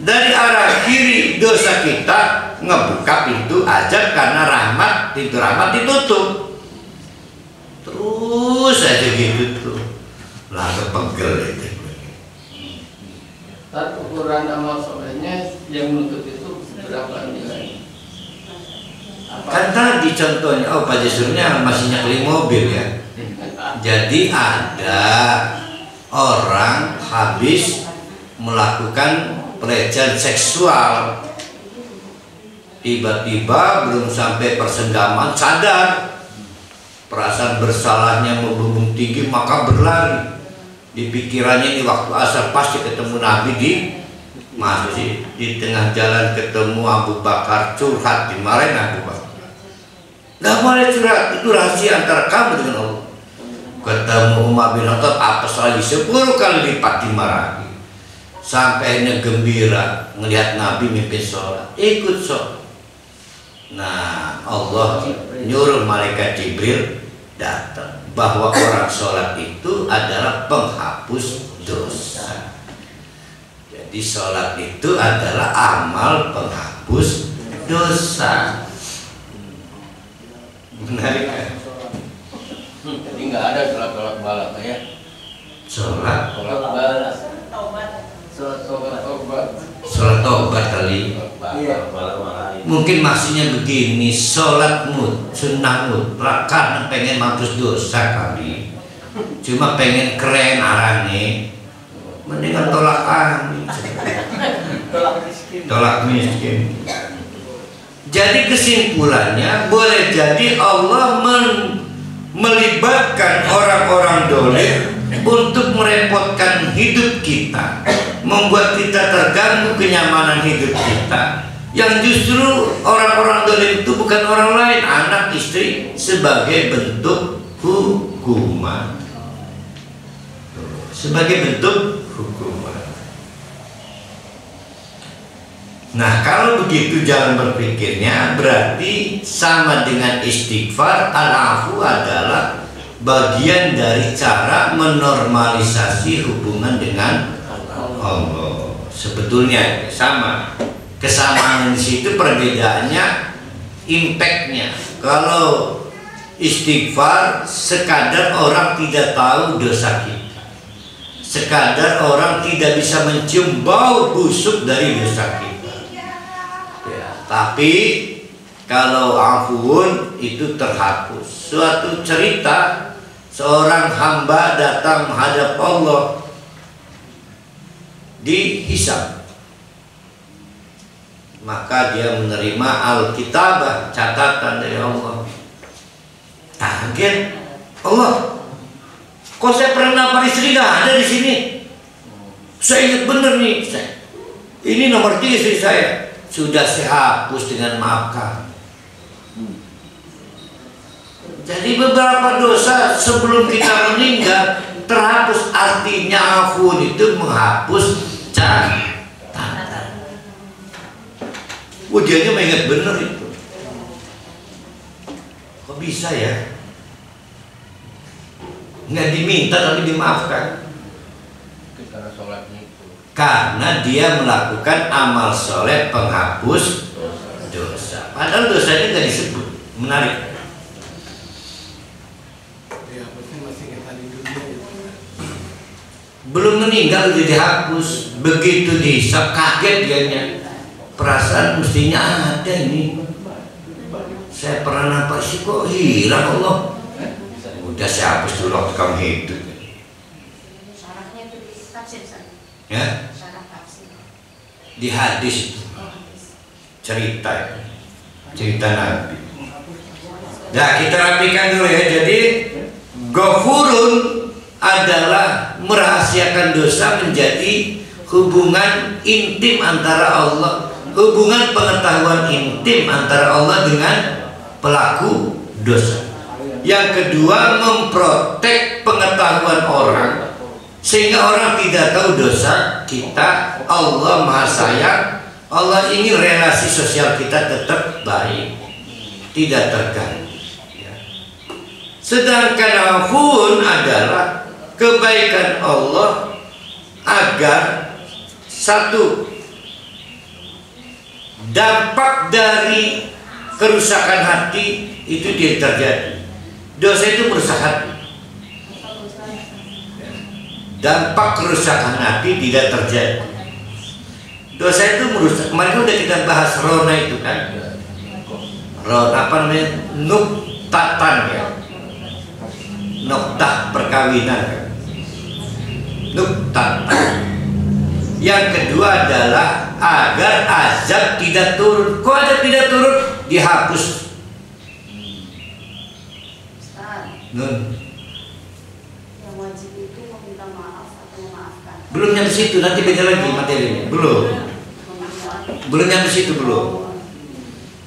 dari arah kiri dosa kita ngebuka pintu azab karena rahmat, pintu rahmat ditutup. Terus aja gitu tuh. Lah kepegel itu. Tapi ukuran amal solehnya yang menutup itu berapa nilai? Kan tadi contohnya, oh Pak Jesurnya masih nyakli mobil ya. Jadi ada orang habis melakukan pelecehan seksual, tiba-tiba belum sampai persenggaman sadar perasaan bersalahnya membumbung tinggi, maka berlari Di pikirannya ini waktu asar pasti ketemu Nabi di masjid. Di tengah jalan ketemu Abu Bakar, curhat, dimarahin Abu Bakar. Gak boleh curhat, itu rahasia antara kamu dengan Allah. Ketemu Umar bin Khattab apes lagi 10 kali lipat dimarahi. Sampai akhirnya gembira ngelihat Nabi mimpin sholat, ikut sholat. Nah, Allah nyuruh malaikat Jibril datang bahwa orang sholat itu adalah penghapus dosa. Jadi sholat itu adalah amal penghapus dosa. Menarik kan? Jadi nggak ada sholat balap ya? Sholat Balap. sholat tobat kali. Mungkin maksudnya begini, sholat sunnah karena pengen mampus dosa kali. Cuma pengen keren arane, mendingan tolak miskin. Jadi kesimpulannya boleh jadi Allah melibatkan orang-orang dolim untuk merepotkan hidup kita, membuat kita terganggu kenyamanan hidup kita. Yang justru orang-orang dolim itu bukan orang lain, anak istri, sebagai bentuk hukuman. Nah, kalau begitu jalan berpikirnya berarti sama dengan istighfar. Al-afu adalah bagian dari cara menormalisasi hubungan dengan Allah. Sebetulnya sama. Kesamaan di situ, perbedaannya impactnya. Kalau istighfar sekadar orang tidak tahu dosa kita, sekadar orang tidak bisa mencium bau busuk dari dosa kita. Tapi kalau afuun itu terhapus. Suatu cerita, seorang hamba datang menghadap Allah, dihisab, maka dia menerima Alkitabah, catatan dari Allah. Kaget, Allah, kok saya pernah nampak istri gak ada di sini? Saya ingat bener nih, ini nomor 3 istri saya. Sudah saya hapus dengan maafkan. Jadi beberapa dosa sebelum kita meninggal terhapus. Artinya afun itu menghapus catatan. Ujiannya mengingat benar itu. Kok bisa ya? Nggak diminta tapi dimaafkan. Karena sholatnya itu. Karena dia melakukan amal soleh penghapus dosa. Padahal dosanya nggak disebut. Menarik. Belum meninggal udah dihapus. Begitu dihisab kaget dianya. Perasaan mestinya ada ini. Saya pernah nampak sih kok hilang Allah. Udah saya hapus dulu waktu kamu hidup. Syaratnya itu di tafsir sana. Ya? Syarat tafsir. Di hadis cerita Nabi. Nah, kita rapikan dulu ya. Jadi Ghafurun adalah merahasiakan dosa menjadi hubungan intim antara Allah, hubungan pengetahuan intim antara Allah dengan pelaku dosa. Yang kedua, memprotek pengetahuan orang sehingga orang tidak tahu dosa kita. Allah Maha Sayang. Allah ingin relasi sosial kita tetap baik, tidak terganggu. Sedangkan afun adalah kebaikan Allah agar satu, dampak dari kerusakan hati itu tidak terjadi. Dosa itu merusak hati. Dampak kerusakan hati tidak terjadi. Dosa itu merusak. Kemarin udah kita bahas rona itu kan. Rona apa namanya? Nuktatan ya. Noktah perkawinan kan. Nuktatan. Yang kedua adalah agar azab tidak turun. Kok azab tidak turun? Dihapus. Ustaz, Nun. yang wajib itu meminta maaf Belum nyampe situ, nanti beda lagi materinya. Belum nyampe situ belum.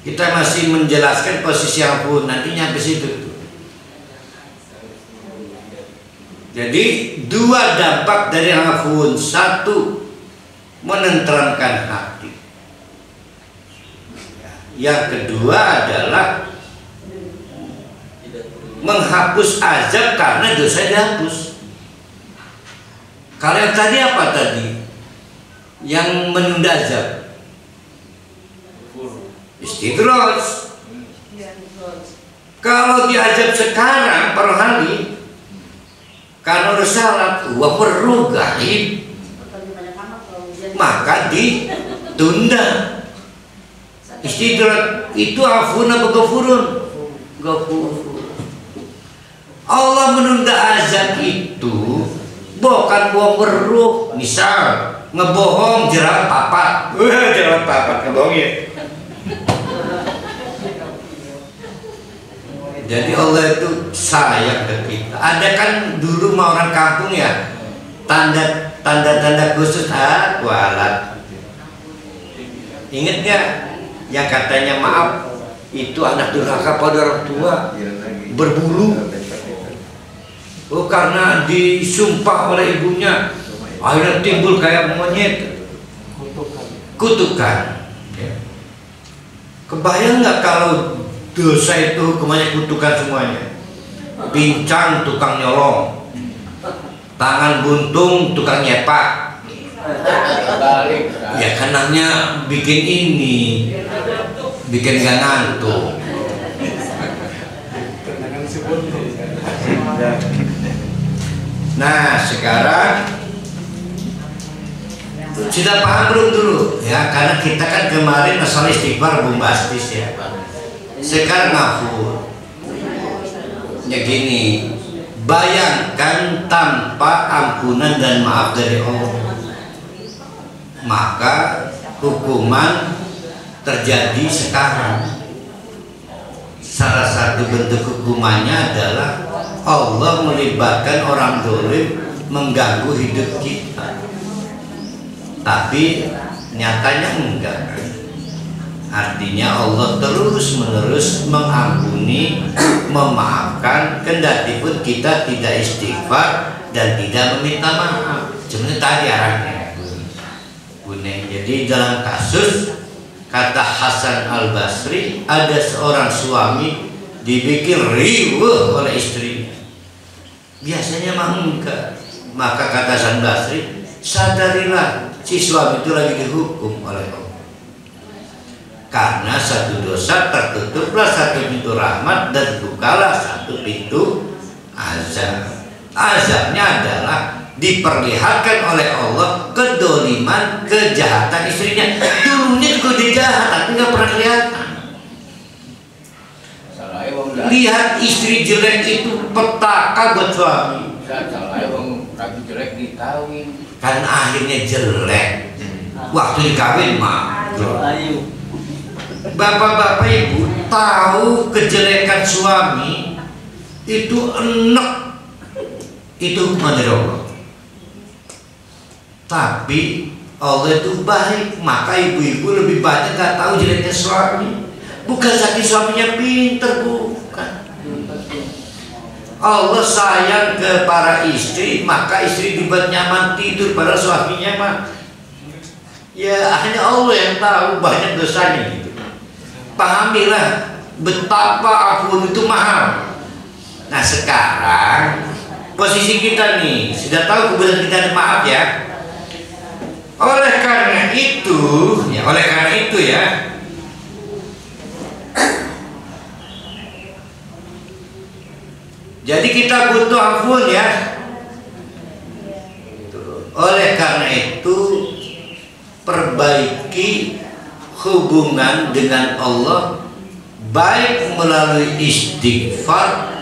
Kita masih menjelaskan posisi afun, nanti nyampe situ. Jadi dua dampak dari afun. Satu, menenteramkan hati. Yang kedua adalah menghapus azab karena dosa dihapus. Kalau yang tadi apa tadi? Yang menunda azab? Istidraj. Kalau diazab sekarang per hari karena udah salat, perlu gaib, maka ditunda. Istidraj itu afun apa ghafurun? Ghafur. Allah menunda azab itu bukan buang beruh. Misal ngebohong jerat papat, jerat papat ngebohongin. Jadi Allah itu sayang ke kita. Ada kan dulu mah orang kampung ya, tanda khusus kualat. Ingat gak yang katanya maaf itu anak durhaka pada orang tua, berbulu. Oh, karena disumpah oleh ibunya, akhirnya timbul kayak monyet. Kutukan. Kebayang nggak kalau dosa itu hukumannya kutukan semuanya? Pincang tukang nyolong, tangan buntung tukang nyepak. Ya kanannya bikin ini, bikin gak ngantuk. Nah sekarang sudah paham belum dulu ya, karena kita kan kemarin masalah istighfar bombastis ya. Sekarang ngafur ya gini, bayangkan tanpa ampunan dan maaf dari Allah, maka hukuman terjadi sekarang. Salah satu bentuk hukumannya adalah Allah melibatkan orang zalim mengganggu hidup kita. Tapi nyatanya enggak. Artinya Allah terus menerus mengampuni, memaafkan, kendati pun kita tidak istighfar dan tidak meminta maaf. Sebenarnya tadi arahnya Bune. Jadi dalam kasus kata Hasan Al-Basri, ada seorang suami dibikin riweuh oleh istrinya. Biasanya mah enggak. Maka kata Hasan Basri, sadarilah si suami itu lagi dihukum oleh Allah. Karena satu dosa tertutuplah satu pintu rahmat dan bukalah satu pintu azab. Azabnya adalah diperlihatkan oleh Allah kedoliman, kejahatan istrinya. Dulunya juga dia jahat tapi nggak pernah kelihatan. Lihat istri jelek itu petaka buat suami. Jelek dikawin. Kan akhirnya jelek. Waktu dikawin mah. Bapak-bapak ibu tahu kejelekan suami itu enak, itu hukuman dari Allah. Tapi Allah itu baik, maka ibu-ibu lebih banyak gak tahu jeleknya suami. Bukan saking suaminya pinter, bukan. Allah sayang ke para istri, maka istri dibuat nyaman tidur pada suaminya mah. Ya hanya Allah yang tahu banyak dosanya gitu. Pahamilah betapa afun itu mahal. Nah sekarang posisi kita nih sudah tahu kebenaran kita, maaf ya. Oleh karena itu ya, jadi kita butuh ampun ya. Oleh karena itu perbaiki hubungan dengan Allah baik melalui istighfar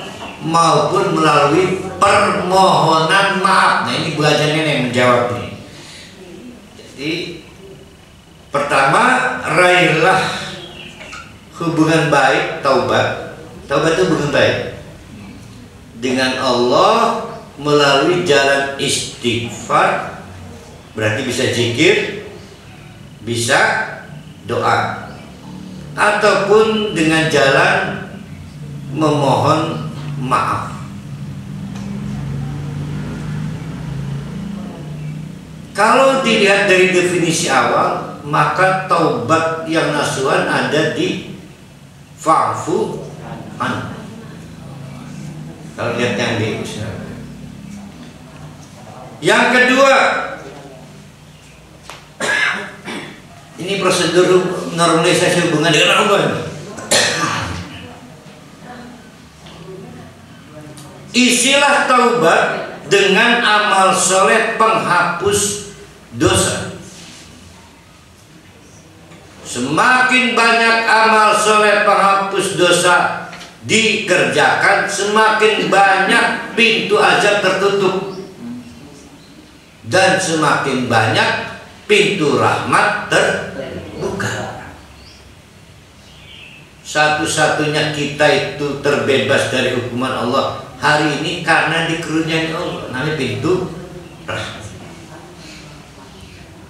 maupun melalui permohonan maaf. Nah ini belajarnya yang menjawab nih. Jadi pertama, raihlah hubungan baik, taubat. Taubat itu hubungan baik dengan Allah melalui jalan istighfar Berarti bisa zikir, bisa doa, ataupun dengan jalan memohon maaf. Kalau dilihat dari definisi awal, maka taubat yang nasuhan ada di fa'fu an. Kalau lihat yang di yang kedua, ini prosedur normalisasi hubungan dengan Allah. Isilah taubat dengan amal soleh penghapus dosa. Semakin banyak amal soleh penghapus dosa dikerjakan, semakin banyak pintu azab tertutup dan semakin banyak pintu rahmat terbuka. Satu-satunya kita itu terbebas dari hukuman Allah hari ini karena dikeruniai Allah, namanya pintu rahmat.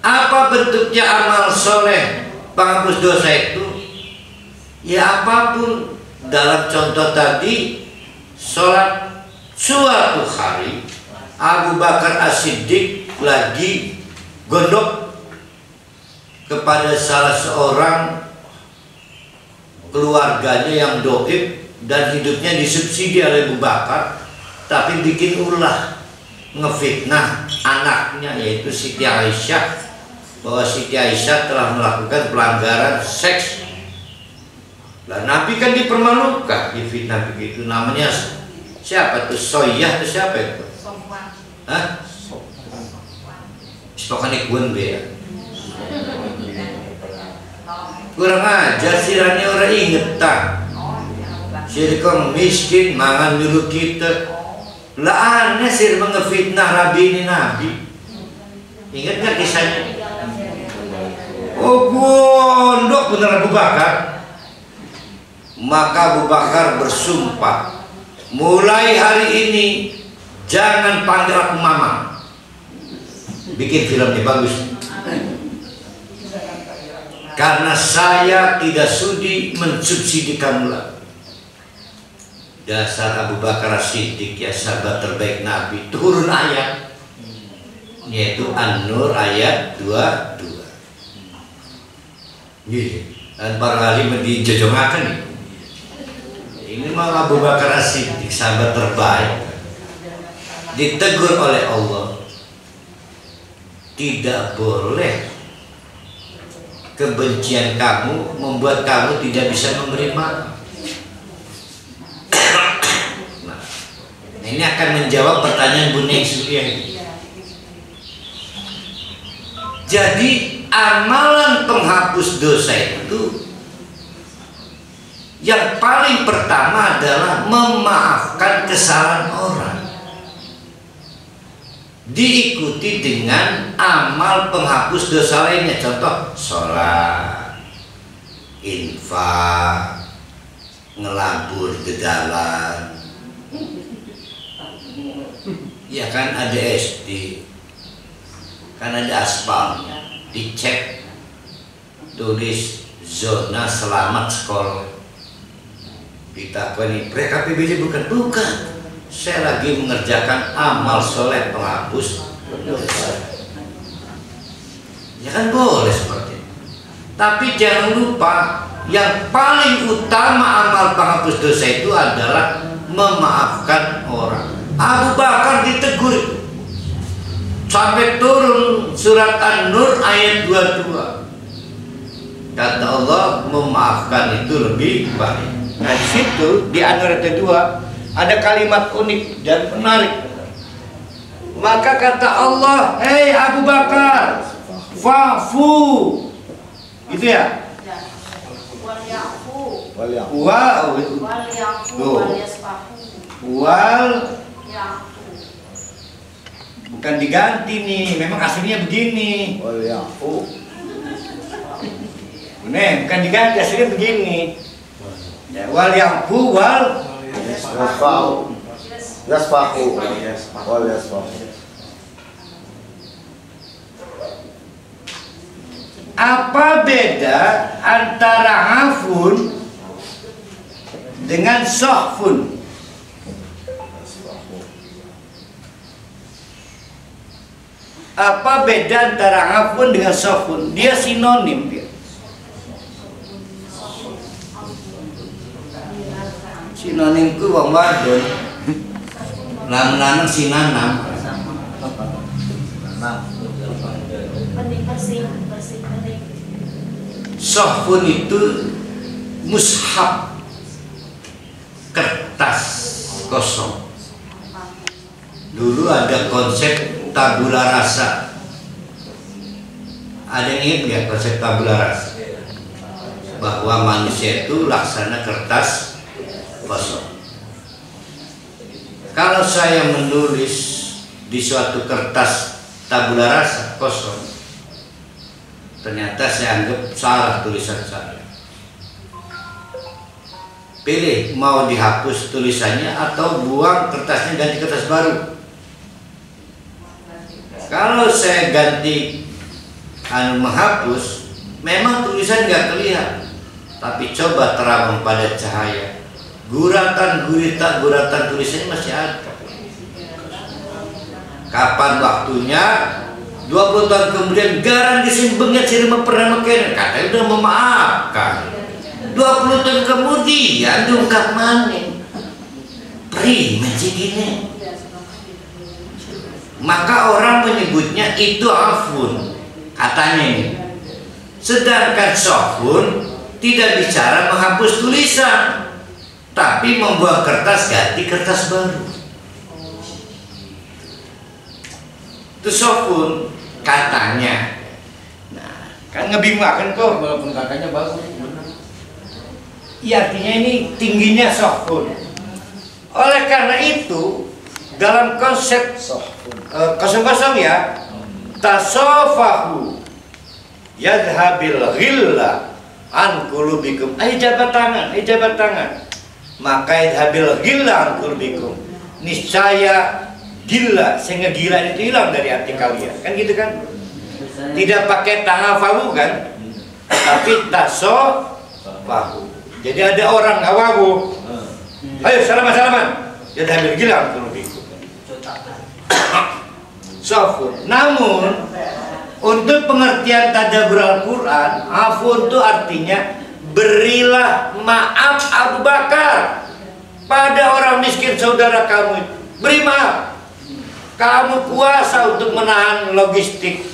Apa bentuknya amal soleh penghapus dosa itu? Ya apapun. Dalam contoh tadi, sholat suatu hari Abu Bakar As-Siddiq lagi gondok kepada salah seorang keluarganya yang doib dan hidupnya disubsidi oleh Abu Bakar, tapi bikin ulah, ngefitnah anaknya yaitu Siti Aisyah, bahwa Siti Aisyah telah melakukan pelanggaran seks. Lah Nabi kan dipermalukan, difitnah begitu. Namanya siapa tuh? Soyah tuh siapa itu? Hah? Sepokoknya kuen be ya. Kurang ajar sirane orang inget tak. Sirkong miskin mangan dulu kita. Lah aneh sir mengefitnah Rabi ini Nabi. Ingat nggak kisahnya? Oh gondok bener Abu Bakar. Maka Abu Bakar bersumpah, mulai hari ini jangan panggil aku mama. Bikin filmnya bagus. Karena saya tidak sudi mensubsidi kamu lagi. Dasar Abu Bakar As-Siddiq ya, sahabat terbaik Nabi. Turun ayat, yaitu An-Nur ayat 22. Dan para alim dijojongakan nih. Ini malah Abu Bakar As-Siddiq, sahabat terbaik, ditegur oleh Allah, tidak boleh kebencian kamu membuat kamu tidak bisa memberi maaf. Nah, ini akan menjawab pertanyaan Bu Neng Surya. Jadi amalan penghapus dosa itu yang paling pertama adalah memaafkan kesalahan orang, diikuti dengan amal penghapus dosa lainnya. Contoh sholat, infak, ngelabur di jalan. Ya kan ada SD, kan ada aspalnya, dicek tulis zona selamat sekolah. Ditakoni PKPBJ bukan, saya lagi mengerjakan amal soleh penghapus dosa. Ya kan boleh seperti itu. Tapi jangan lupa, yang paling utama amal penghapus dosa itu adalah memaafkan orang. Abu Bakar ditegur sampai turun surat An-Nur ayat 22. Kata Allah, memaafkan itu lebih baik. Nah di situ di An-Nur ayat 2 ada kalimat unik dan menarik. Maka kata Allah, hei Abu Bakar, fa'fu, gitu ya? Bukan diganti nih, memang aslinya begini. Bener, bukan diganti, aslinya begini. Ya, wal ya'fu wal yasfahu. Apa beda antara afun dengan sohfun? Apa beda antara afun dengan sohfun? Dia sinonim dia. Sinonimku wong wadon. Lanang sinanam. Penting bersih penting. Sohfun itu mushaf, kertas kosong. Dulu ada konsep tabula rasa. Ada yang ingat nggak konsep tabula rasa? Bahwa manusia itu laksana kertas kosong. Kalau saya menulis di suatu kertas tabula rasa kosong, ternyata saya anggap salah tulisan saya. Pilih mau dihapus tulisannya atau buang kertasnya, ganti kertas baru. Kalau saya ganti menghapus, memang tulisan nggak terlihat, tapi coba terang pada cahaya, guratan tulisannya masih ada. Kapan waktunya? 20 tahun kemudian garang disimbengnya ciri pernah mekene, katanya udah memaafkan. 20 tahun kemudian diungkap maning, pri gini. Maka orang menyebutnya itu afun, katanya ini. Sedangkan sohfun tidak bicara menghapus tulisan, tapi membuang kertas ganti kertas baru. Itu sohfun katanya. Nah, kan ngebingungkan kok, Walaupun katanya bagus, benar. ya artinya ini tingginya sohfun. Oleh karena itu dalam konsep kosong-kosong ya, tasofahu yadhabil ghilla an qulubikum. Jabat tangan. Maka yadhabil ghilla an qulubikum. Niscaya gila, sehingga gila itu hilang dari hati kalian. Kan gitu kan? Tidak pakai tangafahu kan? Tapi tasofahu. Jadi ada orang awawu. Ayo salaman. Yadhabil ghilla an qulubikum. Sohfun. Namun untuk pengertian tadabbur Al-Quran, afun itu artinya berilah maaf Abu Bakar pada orang miskin saudara kamu. Beri maaf. Kamu kuasa untuk menahan logistik,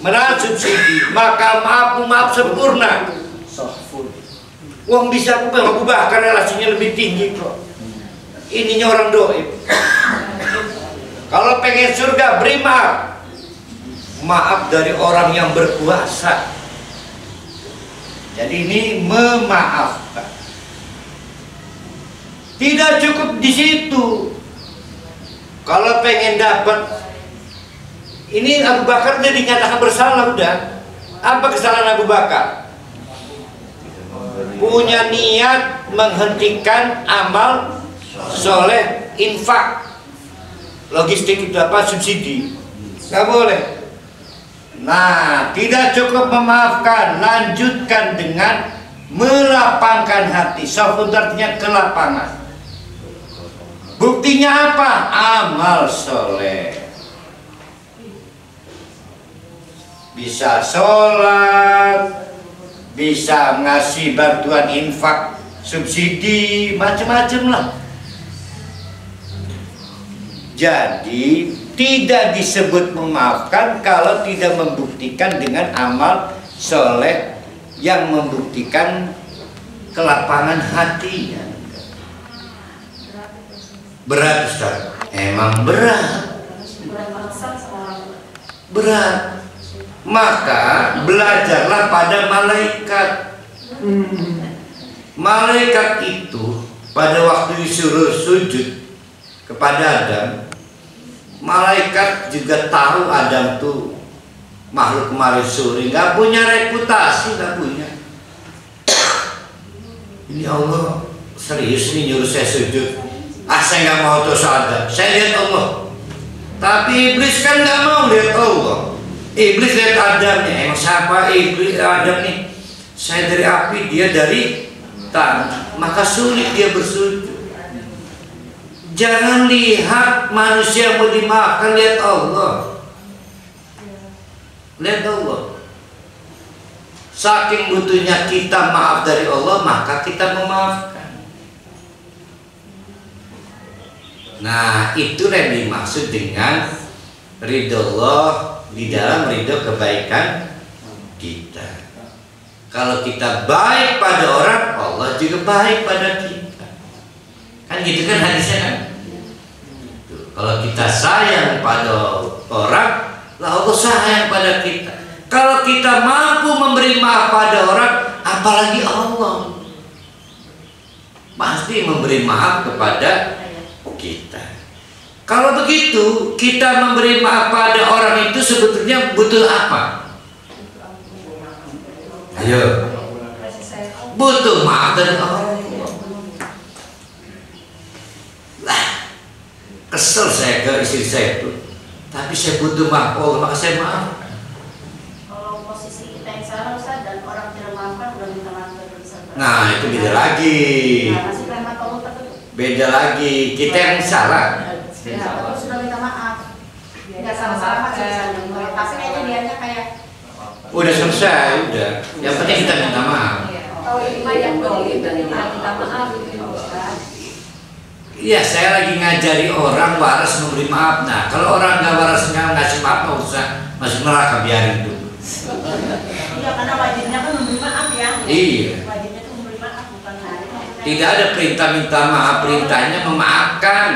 menahan subsidi, maka maaf sempurna. Uang bisa Abu Bakar relasinya lebih tinggi kok. Ininya orang doib. Kalau pengen surga beri maaf. Maaf dari orang yang berkuasa. Jadi ini memaafkan. Tidak cukup di situ. Kalau pengen dapat, ini Abu Bakar udah dinyatakan bersalah udah. Apa kesalahan Abu Bakar? Punya niat menghentikan amal soleh infak. Logistik itu apa? Subsidi. Nggak boleh. Nah, tidak cukup memaafkan, lanjutkan dengan melapangkan hati. Sohfun artinya kelapangan. Buktinya apa? Amal soleh. Bisa sholat, bisa ngasih bantuan infak, subsidi, macam-macam lah. Jadi tidak disebut memaafkan kalau tidak membuktikan dengan amal soleh yang membuktikan kelapangan hatinya. Berat Ustaz? Emang berat. Berat. Maka belajarlah pada malaikat. Malaikat itu pada waktu disuruh sujud kepada Adam, malaikat juga tahu Adam tuh makhluk marisuri, nggak punya reputasi, nggak punya. Ini Allah serius nih nyuruh saya sujud. Saya nggak mau terus Adam, saya lihat Allah. Tapi iblis kan nggak mau lihat Allah. Iblis lihat Adam nih, emang siapa iblis Adam nih? Saya dari api, dia dari tanah, maka sulit dia bersujud. Jangan lihat manusia mau dimaafkan, lihat Allah. Lihat Allah. Saking butuhnya kita maaf dari Allah, maka kita memaafkan. Nah, itu yang dimaksud dengan ridho Allah di dalam ridho kebaikan kita. Kalau kita baik pada orang, Allah juga baik pada kita. Kan gitu kan hadisnya kan? Kalau kita sayang pada orang, Allah sayang pada kita. Kalau kita mampu memberi maaf pada orang, apalagi Allah pasti memberi maaf kepada kita. Kalau begitu, kita memberi maaf pada orang itu sebetulnya butuh apa? Ayo, butuh maaf dari Allah. Lah, kesel saya ke istri saya itu, tapi saya butuh maaf Allah, maka saya maaf. Kalau posisi kita yang salah Ustaz dan orang tidak maafkan, udah minta maaf dari Ustaz. Nah, itu beda lagi. Nah, masih rahmat Allah tertutup. Beda lagi, kita yang salah. Ya, kalau sudah minta maaf, nggak salah-salah masih bisa nyembah. Tapi kayaknya dianya kayak Udah selesai, udah. Yang penting kita minta maaf. kalau ini yang dolim dan minta maaf gitu Ustaz. Iya, saya lagi ngajari orang waras memberi maaf. Nah, kalau orang nggak waras nggak ngasih maaf, nggak usah masuk neraka, biarin dulu. Iya, karena wajibnya kan memberi maaf ya. Iya. Wajibnya itu memberi maaf, bukan Tidak ada perintah minta maaf, perintahnya memaafkan.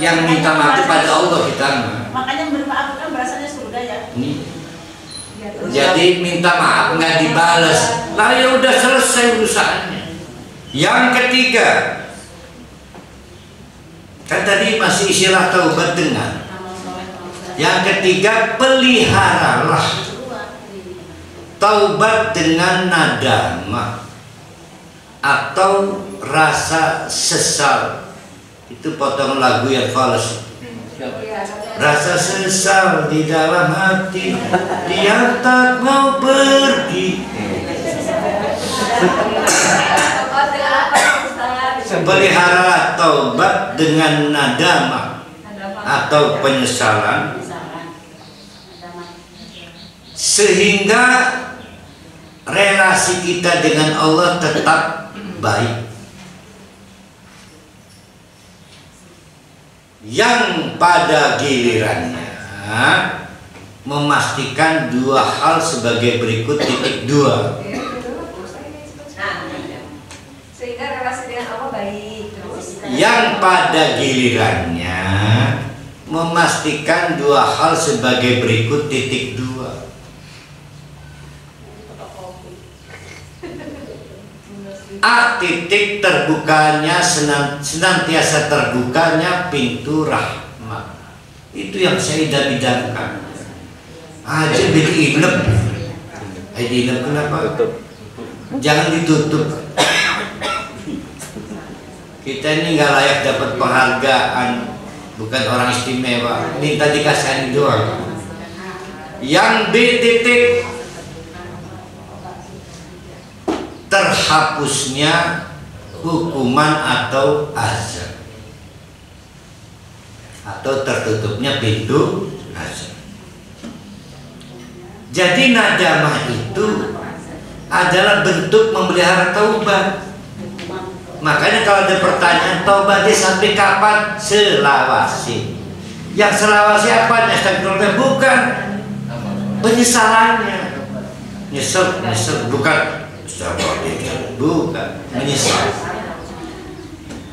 Yang minta maaf itu pada Allah kita. Makanya memberi maaf kan bahasanya surga ya. Jadi minta maaf nggak dibalas, lah ya udah selesai urusannya. Yang ketiga, kan tadi masih istilah taubat dengan. Yang ketiga, peliharalah taubat dengan nadamah atau rasa sesal. Itu potong lagu yang fals. Rasa sesal di dalam hati, dia tak mau pergi. Peliharalah taubat dengan nadamah atau penyesalan, sehingga relasi kita dengan Allah tetap baik. Yang pada gilirannya memastikan dua hal sebagai berikut, titik 2. Sehingga relasi dengan Allah baik terus. Yang pada gilirannya memastikan dua hal sebagai berikut, titik 2. Titik terbukanya senantiasa terbukanya pintu rahmat. Itu yang saya idam-idamkan. Aja diinep. Diinep kenapa? Jangan ditutup. Kita ini nggak layak dapat penghargaan, bukan orang istimewa. Minta dikasihani doang. Yang B titik, terhapusnya hukuman atau azab, atau tertutupnya pintu azab. Jadi nadamah itu adalah bentuk memelihara taubat. Makanya kalau ada pertanyaan taubatnya sampai kapan? Selawasi. Yang selawasi apa? Astagfirullah, bukan penyesalannya. Nyesel bukan. Bukan menyesal.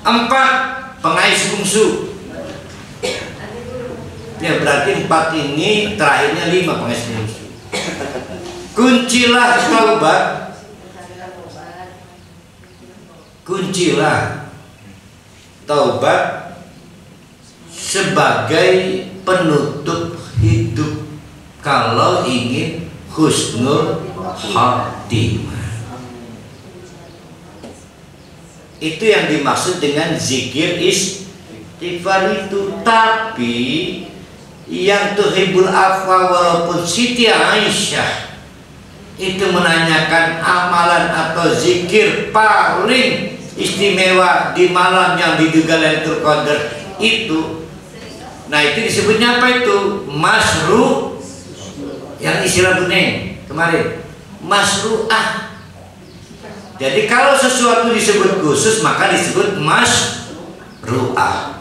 4, pengais bungsu. Ya berarti 4 ini terakhirnya 5 pengais bungsu. Kuncilah taubat. Kuncilah taubat sebagai penutup hidup kalau ingin husnul khatimah. Itu yang dimaksud dengan zikir istighfar itu. Tapi yang tuhibbul afwa, walaupun Siti Aisyah itu menanyakan amalan atau zikir paling istimewa di malam yang diduga Lailatul Qadar itu. Nah, itu disebutnya apa itu? Masru, yang istilah kuning kemarin, masru'ah. Jadi kalau sesuatu disebut khusus maka disebut masru'ah,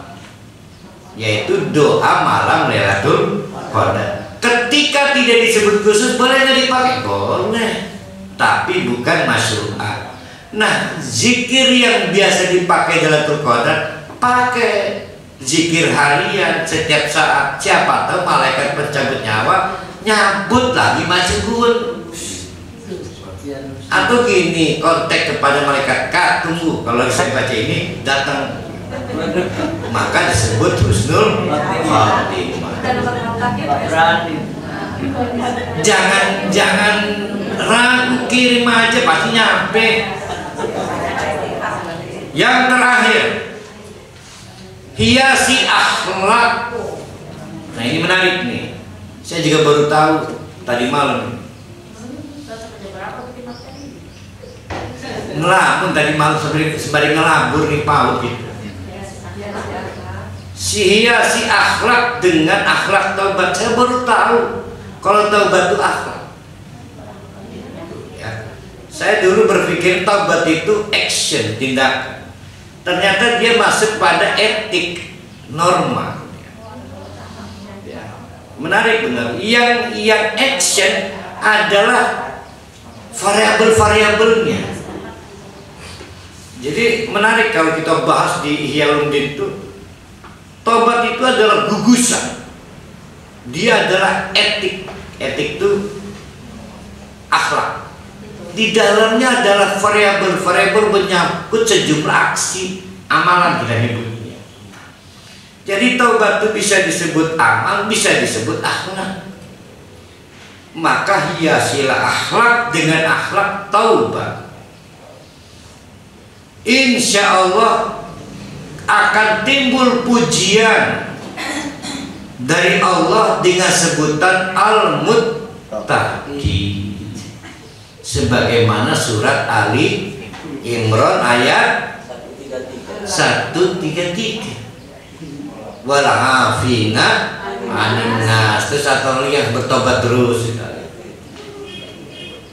yaitu doa malam Lailatul Qadar. Ketika tidak disebut khusus boleh nggak dipakai? Boleh, tapi bukan masru'ah. Nah, zikir yang biasa dipakai Lailatul Qadar, pakai zikir harian setiap saat. Siapa tahu malaikat pencabut nyawa nyabut lagi masukun. Atau gini, kontak kepada malaikat, Kak tunggu, kalau saya baca ini datang, maka disebut husnul khatimah. Jangan ragu, kirim aja pasti nyampe. Yang terakhir, hiasi akhlak. Nah, ini menarik nih. Saya juga baru tahu tadi malam. Ngelamun tadi malam sembari ngelabur nih paut gitu. Hiasi akhlak dengan akhlak taubat. Saya baru tahu kalau taubat itu akhlak. Ya. Saya dulu berpikir taubat itu action, tindakan. Ternyata dia masuk pada etik, norma. Ya. Menarik benar. Yang action adalah variabel-variabelnya. Jadi menarik kalau kita bahas di Ihya Ulumuddin itu, taubat itu adalah gugusan. Dia adalah etik. Etik itu akhlak. Di dalamnya adalah variabel-variabel menyangkut sejumlah aksi amalan kita hidupnya. Jadi taubat itu bisa disebut amal, bisa disebut akhlak. Maka hiasilah akhlak dengan akhlak taubat. Insya Allah akan timbul pujian dari Allah dengan sebutan Al-Muttaqi, sebagaimana surat Ali Imran ayat 133. Wal afina anin nas. Terus atau yang bertobat terus.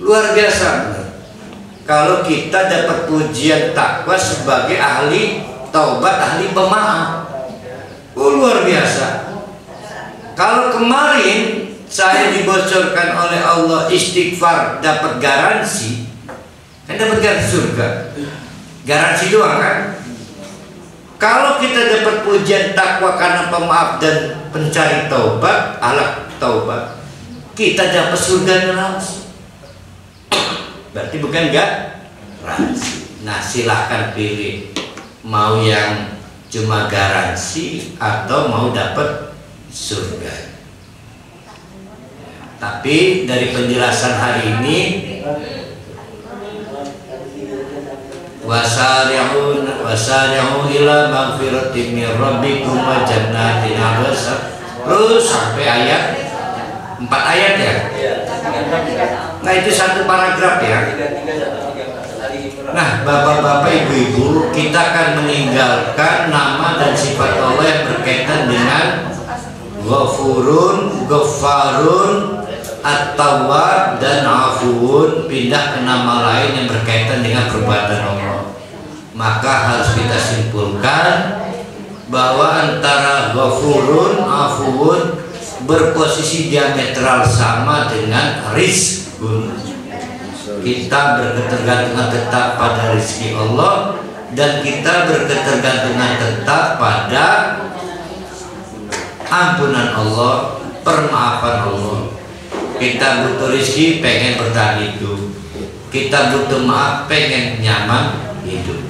Luar biasa. Kalau kita dapat pujian takwa sebagai ahli taubat, ahli pemaaf, luar biasa. Kalau kemarin saya dibocorkan oleh Allah istighfar dapat garansi, kan dapat garansi surga, garansi doang kan. Kalau kita dapat pujian takwa karena pemaaf dan pencari taubat, alat taubat, kita dapat surga langsung. Berarti bukan enggak garansi. Nah, silahkan pilih mau yang cuma garansi atau mau dapat surga. Tapi dari penjelasan hari ini, wasari'u ila magfiratin min rabbikum wa jannatin 'arsa. Terus sampai ayat 4 ayat ya. Nah, itu satu paragraf ya. Nah, bapak-bapak, ibu-ibu, kita akan meninggalkan nama dan sifat Allah yang berkaitan dengan Ghafurun, Ghaffarun, At-Tawwab dan Afuun, pindah ke nama lain yang berkaitan dengan perbuatan Allah. Maka harus kita simpulkan bahwa antara Ghafurun, Afuun berposisi diametral sama dengan rizq. Kita berketergantungan tetap pada rezeki Allah dan kita berketergantungan tetap pada ampunan Allah, permaafan Allah. Kita butuh rezeki, pengen bertahan hidup. Kita butuh maaf, pengen nyaman hidup.